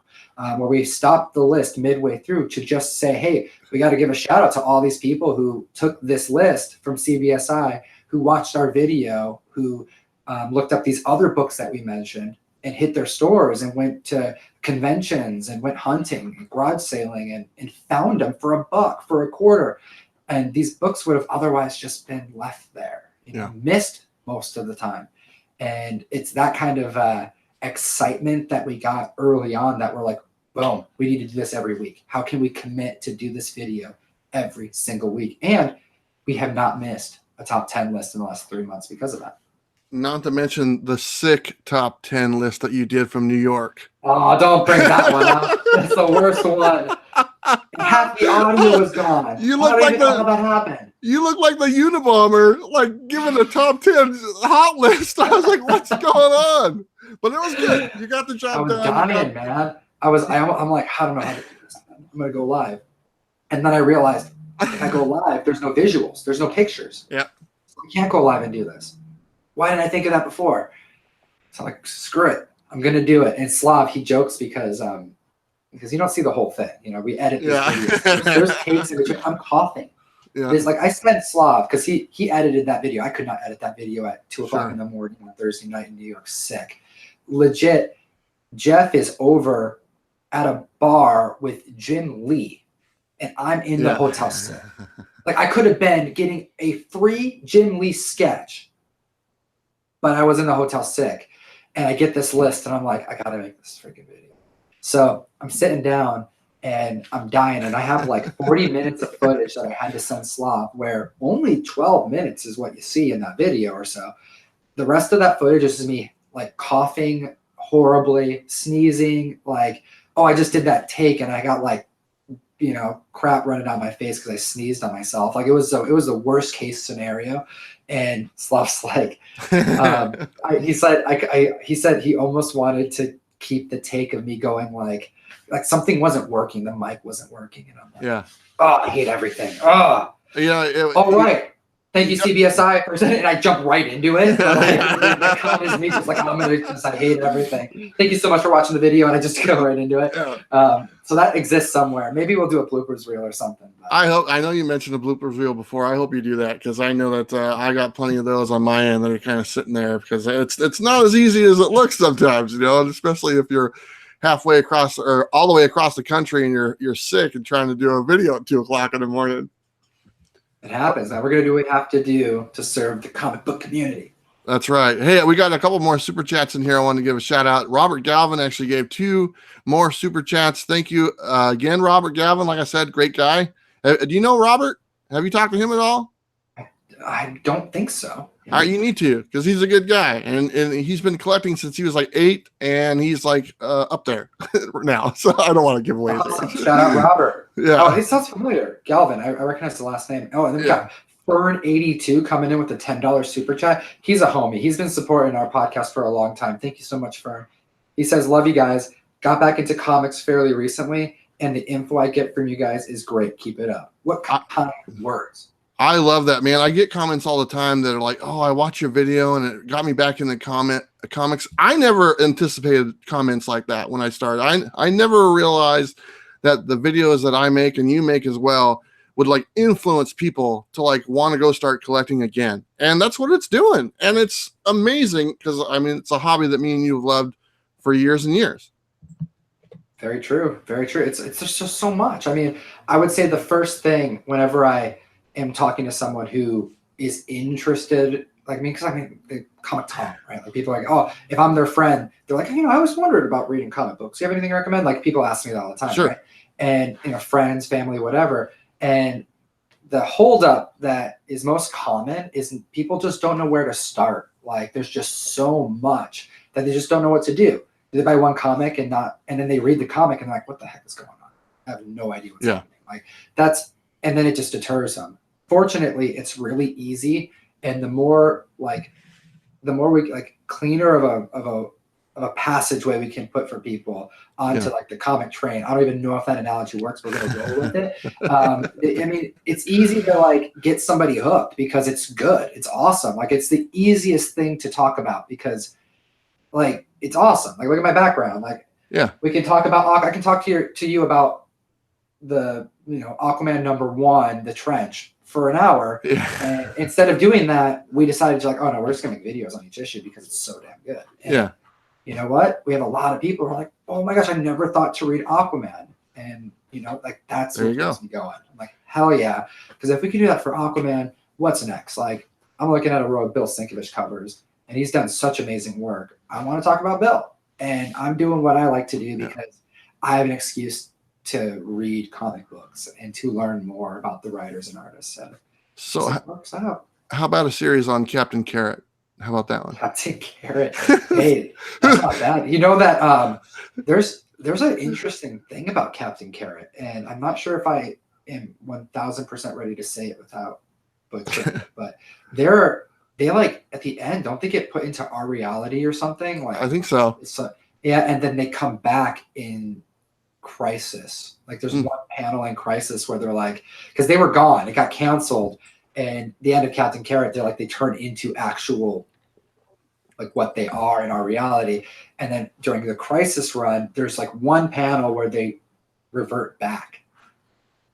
where we stop the list midway through to just say, hey, we got to give a shout out to all these people who took this list from CBSI, who watched our video, who looked up these other books that we mentioned and hit their stores and went to conventions and went hunting and garage sailing and found them for $1, for $0.25. And these books would have otherwise just been left there, missed most of the time. And it's that kind of excitement that we got early on that we're like, boom, we need to do this every week. How can we commit to do this video every single week? And we have not missed a top 10 list in the last 3 months because of that. Not to mention the sick top 10 list that you did from New York. Oh, don't bring that one up. That's the worst one. Half the audio was gone. You look like how that happened. You look like the Unabomber, like giving the top 10 hot list. I was like, what's going on? But it was good. You got the job done. I was dying, man. I'm like, I don't know how to do this. I'm going to go live. And then I realized if I go live, there's no visuals. There's no pictures. Yeah. So I can't go live and do this. Why didn't I think of that before? So I'm like, screw it. I'm going to do it. And Slav, he jokes because you don't see the whole thing. We edit this video. There's takes in which I'm coughing. Yeah. It's like I spent Slav because he edited that video. I could not edit that video at 2 o'clock in the morning on Thursday night in New York, sick. Legit, Jeff is over at a bar with Jim Lee, and I'm in the hotel sick. Like I could have been getting a free Jim Lee sketch, but I was in the hotel sick. And I get this list, and I'm like, I got to make this freaking video. So I'm sitting down, and I'm dying, and I have like 40 minutes of footage that I had to send Slav, where only 12 minutes is what you see in that video or so. The rest of that footage is just me like coughing horribly, sneezing, like, oh, I just did that take, and I got like, crap running down my face because I sneezed on myself. Like it was the worst case scenario. And Slav's like, he said he almost wanted to keep the take of me going like something wasn't working. The mic wasn't working. And I'm like, oh, I hate everything. Oh, all right. Thank you, CBSI. And I jump right into it. Like, me just like, I hate everything. Thank you so much for watching the video. And I just go right into it. So that exists somewhere. Maybe we'll do a bloopers reel or something. But. I know you mentioned a bloopers reel before. I hope you do that because I know that I got plenty of those on my end that are kind of sitting there because it's not as easy as it looks sometimes, especially if you're halfway across or all the way across the country and you're sick and trying to do a video at 2 o'clock in the morning. It happens. Now we're going to do what we have to do to serve the comic book community. That's right. Hey, we got a couple more super chats in here. I want to give a shout out. Robert Galvin actually gave 2 more super chats. Thank you again, Robert Galvin. Like I said, great guy. Do you know Robert? Have you talked to him at all? I don't think so. All right, you need to because he's a good guy. And he's been collecting since he was like 8 and he's like up there now. So I don't want to give away. Awesome. Shout out Robert. Yeah. Oh, he sounds familiar. Galvin. I recognize the last name. Oh, and then we got Fern82 coming in with a $10 super chat. He's a homie. He's been supporting our podcast for a long time. Thank you so much, Fern. He says, love you guys. Got back into comics fairly recently, and the info I get from you guys is great. Keep it up. What kind of words? I love that, man. I get comments all the time that are like, oh, I watched your video and it got me back in the comics. I never anticipated comments like that when I started. I never realized that the videos that I make and you make as well would like influence people to like want to go start collecting again. And that's what it's doing. And it's amazing because it's a hobby that me and you have loved for years and years. Very true. Very true. It's just so much. I would say the first thing whenever I am talking to someone who is interested, like me, because the ComicTom, right? Like people are like, oh, if I'm their friend, they're like, I always wondered about reading comic books. Do you have anything to recommend? Like people ask me that all the time, sure. Right? And friends, family, whatever. And the holdup that is most common is people just don't know where to start. Like there's just so much that they just don't know what to do. They buy one comic and then they read the comic and they're like, what the heck is going on? I have no idea what's happening. Like and then it just deters them. Fortunately, it's really easy. And the more like the more we like cleaner of a passageway we can put for people onto like the comic train. I don't even know if that analogy works. We're gonna roll with it. I mean, it's easy to like get somebody hooked because it's good. It's awesome. Like it's the easiest thing to talk about because like it's awesome. Like look at my background. Like we can talk about. I can talk to you about the Aquaman #1, the trench, for an hour. And instead of doing that, we decided to like, oh no, we're just gonna make videos on each issue because it's so damn good. And you know what? We have a lot of people who are like, oh my gosh, I never thought to read Aquaman. And like that's what keeps me going. I'm like, hell yeah. Because if we can do that for Aquaman, what's next? Like I'm looking at a row of Bill Sienkiewicz covers and he's done such amazing work. I want to talk about Bill. And I'm doing what I like to do because I have an excuse to read comic books and to learn more about the writers and artists. So it works out. How about a series on Captain Carrot? How about that one? Captain Carrot. Hey, that's not bad. You know that there's an interesting thing about Captain Carrot, and I'm not sure if I am 1000% ready to say it without butchering it, but they like at the end, don't they get put into our reality or something? Like I think so. And then they come back in Crisis. Like there's one panel in Crisis where they're like, because they were gone, it got canceled. And the end of Captain Carrot, they're like, they turn into actual, like what they are in our reality. And then during the Crisis run, there's like one panel where they revert back.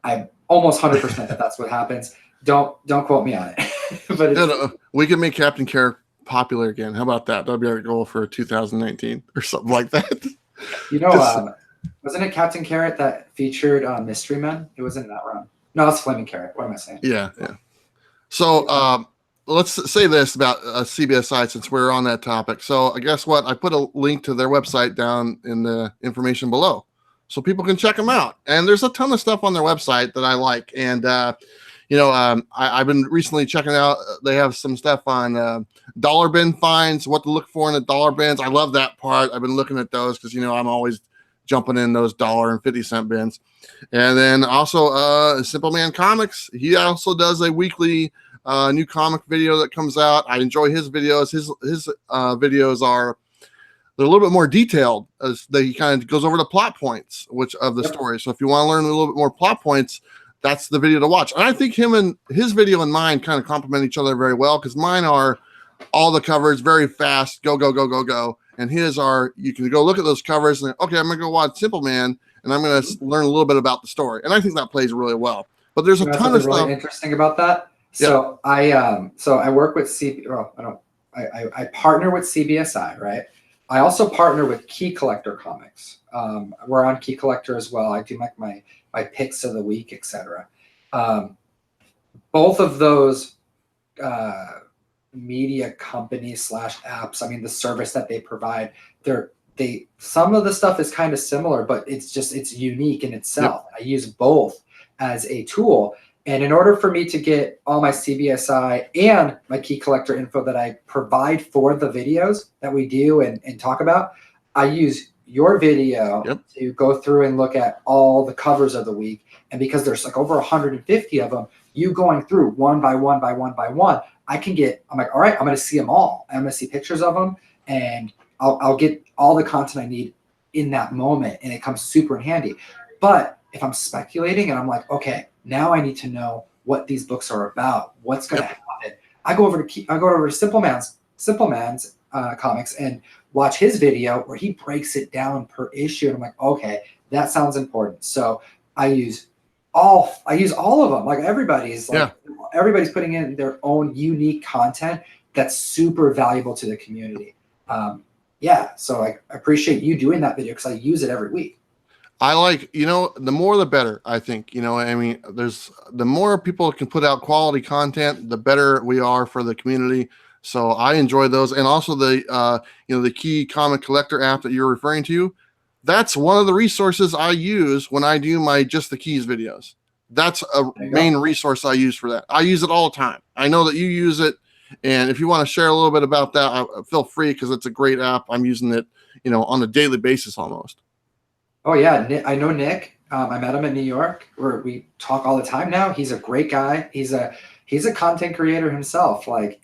I'm almost 100% that that's what happens. Don't quote me on it. But we can make Captain Carrot popular again. How about that? That'll be our goal for 2019 or something like that. Wasn't it Captain Carrot that featured Mystery Men? It was in that run. No, it's Flaming Carrot. What am I saying? Yeah. So let's say this about CBSI since we're on that topic. So guess what? I put a link to their website down in the information below so people can check them out. And there's a ton of stuff on their website that I like. And, I've been recently checking out. They have some stuff on dollar bin finds, what to look for in the dollar bins. I love that part. I've been looking at those because, I'm always jumping in those $1.50 bins. And then also Simple Man Comics. He also does a weekly new comic video that comes out. I enjoy his videos. His videos they're a little bit more detailed as he kind of goes over the plot points of the story. So if you want to learn a little bit more plot points, that's the video to watch. And I think him and his video and mine kind of complement each other very well because mine are all the covers very fast, go, go, go, go, go. And his are, you can go look at those covers and okay, I'm going to go watch Simple Man and I'm going to learn a little bit about the story. And I think that plays really well. But there's a ton of stuff really interesting about that. So I work with I partner with CBSI, right? I also partner with Key Collector Comics. We're on Key Collector as well. I do my picks of the week, etc. Both of those media companies / apps, I mean, the service that they provide, some of the stuff is kind of similar, but it's unique in itself. I use both as a tool. And in order for me to get all my CBSI and my Key Collector info that I provide for the videos that we do and talk about, I use your video to go through and look at all the covers of the week. And because there's like over 150 of them, you going through one by one, I'm like, all right, I'm going to see them all. I'm going to see pictures of them and I'll get all the content I need in that moment. And it comes super in handy. But if I'm speculating and I'm like, okay, now I need to know what these books are about, what's going to happen. I go over to Simple Man's comics and watch his video where he breaks it down per issue. And I'm like, okay, that sounds important. So I use all of them. Like everybody's putting in their own unique content that's super valuable to the community. So I appreciate you doing that video because I use it every week. I like, the more the better, I think, the more people can put out quality content, the better we are for the community. So I enjoy those. And also the Key Comic Collector app that you're referring to, that's one of the resources I use when I do my Just the Keys videos. That's a main resource I use for that. I use it all the time. I know that you use it. And if you want to share a little bit about that, feel free because it's a great app. I'm using it, on a daily basis almost. Oh yeah, I know Nick. I met him in New York where we talk all the time now. He's a great guy. He's he's a content creator himself. Like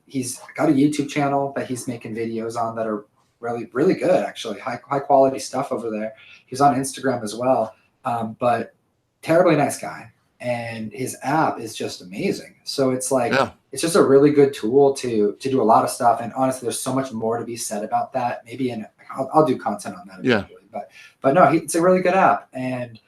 he's got a YouTube channel that he's making videos on that are really, really good, actually. High quality stuff over there. He's on Instagram as well. But terribly nice guy. And his app is just amazing. So it's like, it's just a really good tool to do a lot of stuff. And honestly, there's so much more to be said about that. Maybe I'll do content on that eventually. But no, it's a really good app, and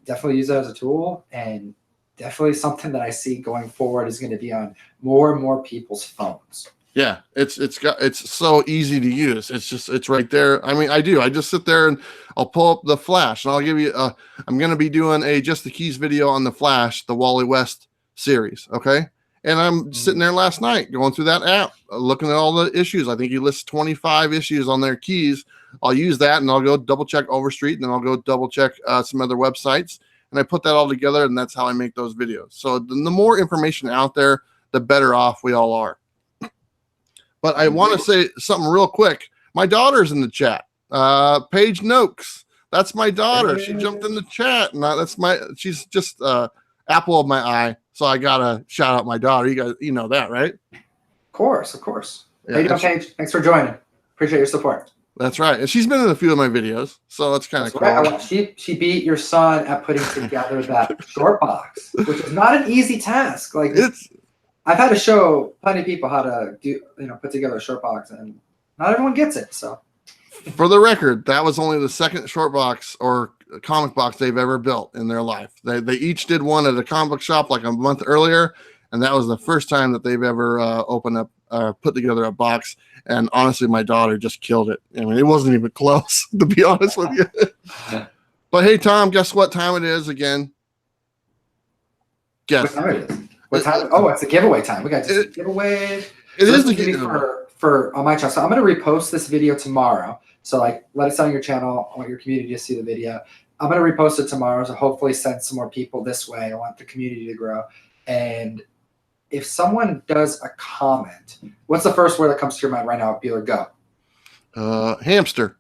definitely use it as a tool, and definitely something that I see going forward is going to be on more and more people's phones. Yeah, it's so easy to use. It's right there. I mean, I just sit there and I'll pull up the Flash, and I'll give you I'm going to be doing a Just the Keys video on the Flash, the Wally West series. Okay. And I'm sitting there last night going through that app, looking at all the issues. I think he lists 25 issues on their keys. I'll use that, and I'll go double check Overstreet, and then I'll go double check some other websites. And I put that all together, and that's how I make those videos. So the more information out there, the better off we all are. But I want to say something real quick. My daughter's in the chat. Paige Noakes. That's my daughter. She jumped in the chat, and she's just apple of my eye. So I gotta shout out my daughter. You guys, you know that, right? Of course. Yeah, how you doing, Paige? Thanks for joining. Appreciate your support. That's right. And she's been in a few of my videos, so that's kind of cool. Right. She beat your son at putting together that short box, which is not an easy task. Like I've had to show plenty of people how to put together a short box, and not everyone gets it. So, for the record, that was only the second short box or comic box they've ever built in their life. They each did one at a comic book shop like a month earlier, and that was the first time that they've ever opened up, put together a box. And honestly, my daughter just killed it. I mean, it wasn't even close, to be honest with you. But hey, Tom, guess what time it is again? Guess. What time it is? It's a giveaway time. We got a giveaway. It is the giveaway for on my channel. So I'm going to repost this video tomorrow. So like, let us on your channel. I want your community to see the video. I'm going to repost it tomorrow. So hopefully send some more people this way. I want the community to grow. And if someone does a comment, what's the first word that comes to your mind right now? Bueller, go. Hamster.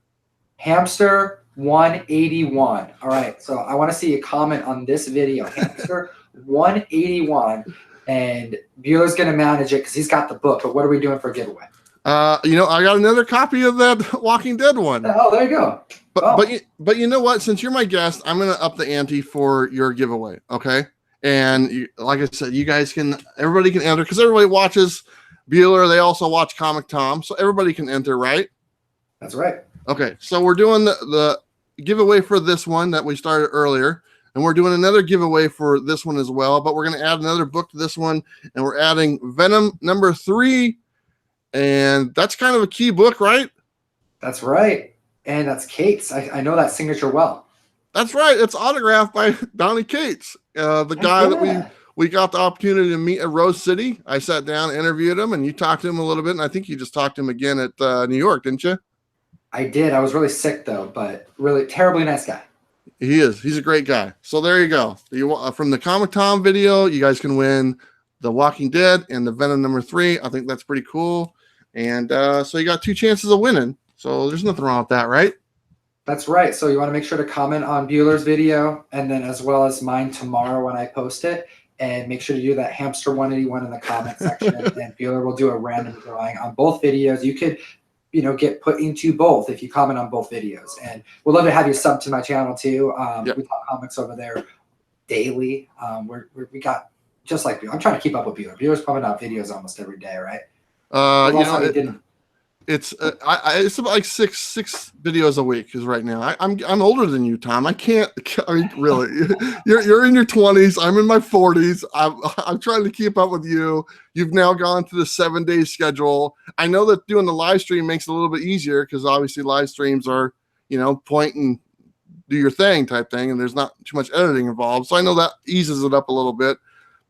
Hamster 181. All right. So I want to see a comment on this video. Hamster 181. And Bueller's going to manage it because he's got the book. But what are we doing for a giveaway? I got another copy of that Walking Dead one. Oh, there you go. But you know what? Since you're my guest, I'm going to up the ante for your giveaway. Okay. And like I said, everybody can enter because everybody watches Bueller. They also watch Comic Tom. So everybody can enter, right? That's right. Okay. So we're doing the giveaway for this one that we started earlier. And we're doing another giveaway for this one as well. But we're going to add another book to this one. And we're adding Venom #3. And that's kind of a key book, right? That's right. And that's Kate's. I know that signature well. That's right. It's autographed by Donnie Cates, the guy that we got the opportunity to meet at Rose City. I sat down, interviewed him, and you talked to him a little bit. And I think you just talked to him again at New York, didn't you? I did. I was really sick, though, but really terribly nice guy. He is. He's a great guy. So there you go. From the Comic Tom video, you guys can win The Walking Dead and the Venom #3. I think that's pretty cool. And so you got 2 chances of winning. So there's nothing wrong with that, right? That's right. So you want to make sure to comment on Bueller's video and then as well as mine tomorrow when I post it. And make sure to do that Hamster 181 in the comment section. And Bueller will do a random drawing on both videos. You could, get put into both if you comment on both videos. And we'd love to have you sub to my channel too. We talk comics over there daily. We got just like I'm trying to keep up with Bueller. Bueller's pumping out videos almost every day, right? It's about like six videos a week because right now I'm older than you, Tom. I mean, really, you're in your 20s. I'm in my 40s. I'm trying to keep up with you. You've now gone to the 7-day schedule. I know that doing the live stream makes it a little bit easier because obviously live streams are, point and do your thing type thing, and there's not too much editing involved. So I know that eases it up a little bit.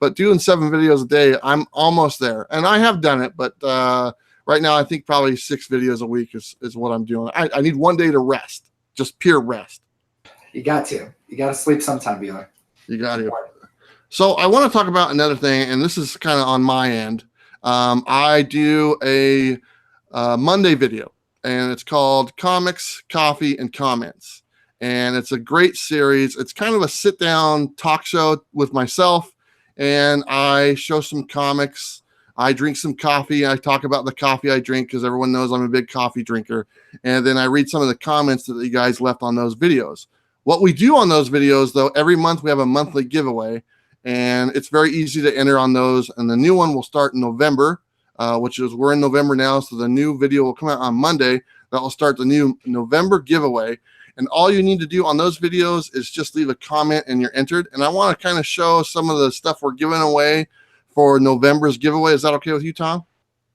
But doing 7 videos a day, I'm almost there, and I have done it, but. Right now, I think probably 6 videos a week is what I'm doing. I need 1 day to rest, just pure rest. You got to sleep sometime, Bueller. You got to. So I want to talk about another thing, and this is kind of on my end. I do a Monday video, and it's called Comics, Coffee, and Comments. And it's a great series. It's kind of a sit-down talk show with myself and I show some comics. I drink some coffee. I talk about the coffee I drink because everyone knows I'm a big coffee drinker. And then I read some of the comments that you guys left on those videos. What we do on those videos, though, every month we have a monthly giveaway, and it's very easy to enter on those. And the new one will start in November, which is we're in November now. So the new video will come out on Monday. That will start the new November giveaway. And all you need to do on those videos is just leave a comment and you're entered. And I want to kind of show some of the stuff we're giving away for November's giveaway. Is that okay with you, Tom?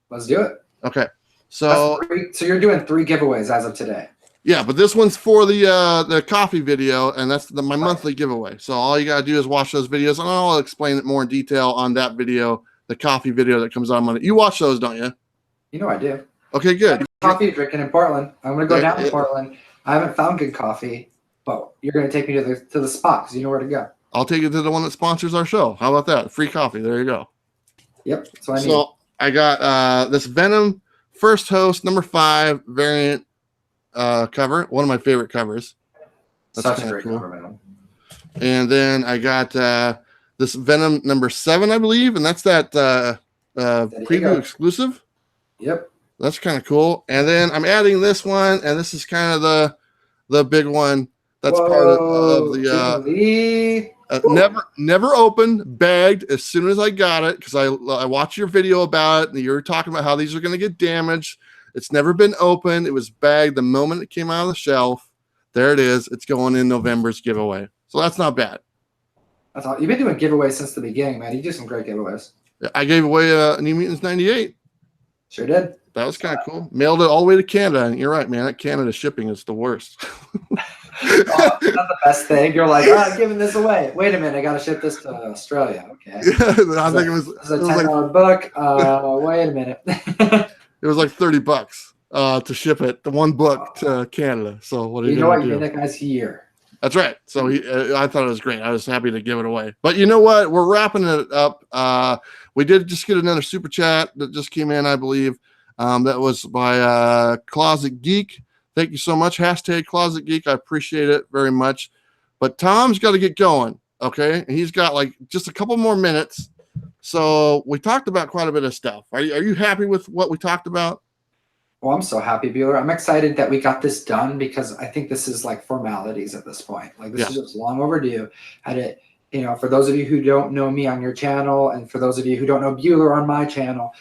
Let's do it. Okay. So you're doing 3 giveaways as of today. Yeah, but this one's for the coffee video, and that's my monthly giveaway. So all you gotta do is watch those videos, and I'll explain it more in detail on that video, the coffee video that comes on Monday. You watch those, don't you? You know I do. Okay, good. Coffee drinking in Portland. I'm gonna go down to Portland. I haven't found good coffee, but you're gonna take me to the spot because you know where to go. I'll take you to the one that sponsors our show. How about that? Free coffee. There you go. Yep. So I got this Venom First Host #5 variant cover. One of my favorite covers. That's such a great cover, man. And then I got this Venom #7, I believe, and that's that preview exclusive. Yep. That's kind of cool. And then I'm adding this one, and this is kind of the big one. That's part of the never opened, bagged as soon as I got it, because I watched your video about it and you were talking about how these are going to get damaged. It's never been opened. It was bagged the moment it came out of the shelf. There it is. It's going in November's giveaway. So that's not bad. That's all. You've been doing giveaways since the beginning, man. You do some great giveaways. I gave away New Mutants 98. Sure did. That was kind of cool. Mailed it all the way to Canada. And you're right, man. That Canada shipping is the worst. That's not the best thing. You're like, I'm giving this away. Wait a minute, I got to ship this to Australia. Okay. I think it was a $10 book. Wait a minute. It was like $30 to ship it. The one book to Canada. So what are you know what? do? You made that guy's year. That's right. So I thought it was great. I was happy to give it away. But you know what? We're wrapping it up. We did just get another super chat that just came in, I believe. That was by Closet Geek. Thank you so much. Hashtag Closet Geek. I appreciate it very much. But Tom's got to get going. Okay. And he's got like just a couple more minutes. So we talked about quite a bit of stuff. Are you happy with what we talked about? Well, I'm so happy, Bueller. I'm excited that we got this done because I think this is like formalities at this point. Like this is just long overdue. For those of you who don't know me on your channel, and for those of you who don't know Bueller on my channel,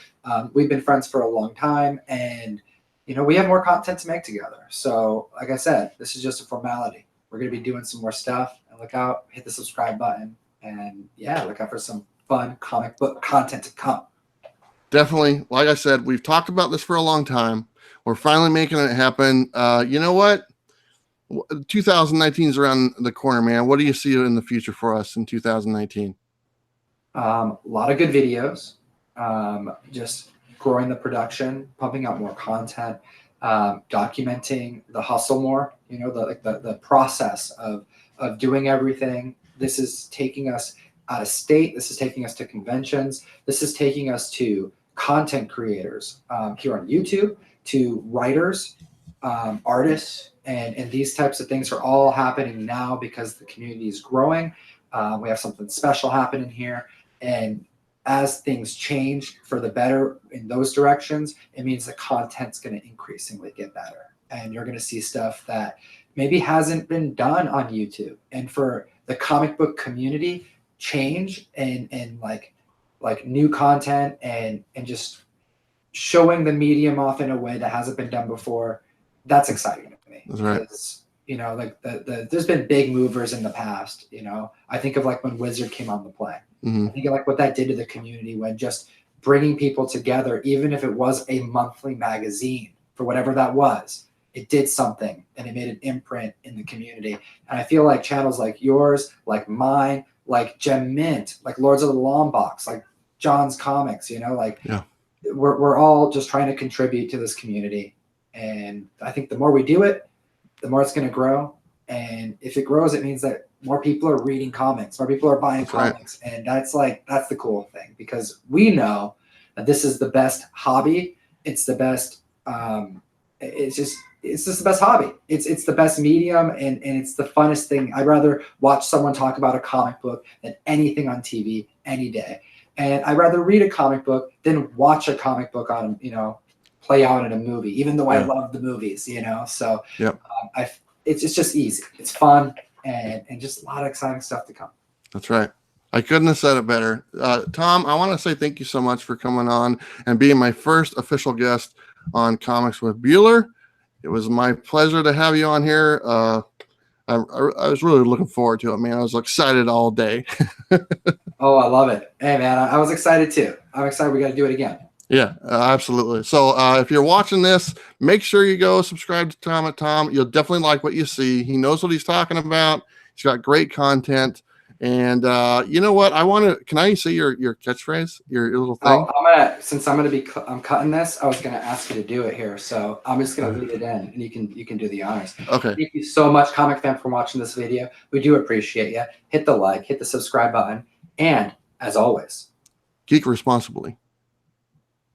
we've been friends for a long time, and we have more content to make together. So, like I said, this is just a formality. We're going to be doing some more stuff, and look out, hit the subscribe button, and look out for some fun comic book content to come. Definitely. Like I said, we've talked about this for a long time. We're finally making it happen. You know what? 2019 is around the corner, man. What do you see in the future for us in 2019? A lot of good videos. Just growing the production, pumping out more content, documenting the hustle more. The process of doing everything. This is taking us out of state. This is taking us to conventions. This is taking us to content creators here on YouTube, to writers, artists, and these types of things are all happening now because the community is growing. We have something special happening here, and as things change for the better in those directions, it means the content's going to increasingly get better, and you're going to see stuff that maybe hasn't been done on YouTube. And for the comic book community, change and like new content and just showing the medium off in a way that hasn't been done before, that's exciting to me. That's right. Because, there's been big movers in the past. I think of like when Wizard came on the play. I think of like what that did to the community when just bringing people together, even if it was a monthly magazine for whatever that was, it did something and it made an imprint in the community. And I feel like channels like yours, like mine, like Gem Mint, like Lords of the Long Box, like John's Comics, we're all just trying to contribute to this community. And I think the more we do it, the more it's going to grow. And if it grows, it means that more people are reading comics, more people are buying comics. Right. And that's the cool thing, because we know that this is the best hobby. It's the best, it's just the best hobby. It's the best medium, and it's the funnest thing. I'd rather watch someone talk about a comic book than anything on TV, any day. And I'd rather read a comic book than watch a comic book on, play out in a movie, even though I love the movies, So it's just easy. It's fun and just a lot of exciting stuff to come. That's right. I couldn't have said it better. Tom, I want to say thank you so much for coming on and being my first official guest on Comics with Bueller. It was my pleasure to have you on here. I was really looking forward to it, man. I was excited all day. Oh, I love it. Hey, man, I was excited too. I'm excited we got to do it again. Yeah, absolutely. So if you're watching this, make sure you go subscribe to Tom at Tom. You'll definitely like what you see. He knows what he's talking about. He's got great content. And you know what? Can I say your catchphrase, your little thing? Since I'm cutting this, I was gonna ask you to do it here. So I'm just gonna leave it in, and you can do the honors. Okay. Thank you so much, comic fan, for watching this video. We do appreciate you. Hit the like, hit the subscribe button, and as always, geek responsibly.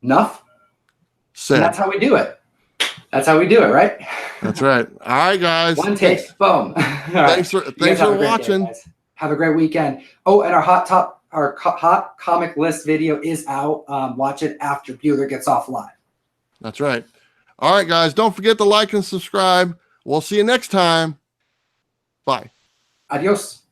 Nuff Said. And that's how we do it. That's how we do it, right? That's right. All right, guys. One take, boom. Thanks for watching. Day, have a great weekend. Oh, and our hot comic list video is out. Watch it after Bueller gets off live. That's right. All right, guys. Don't forget to like and subscribe. We'll see you next time. Bye. Adios.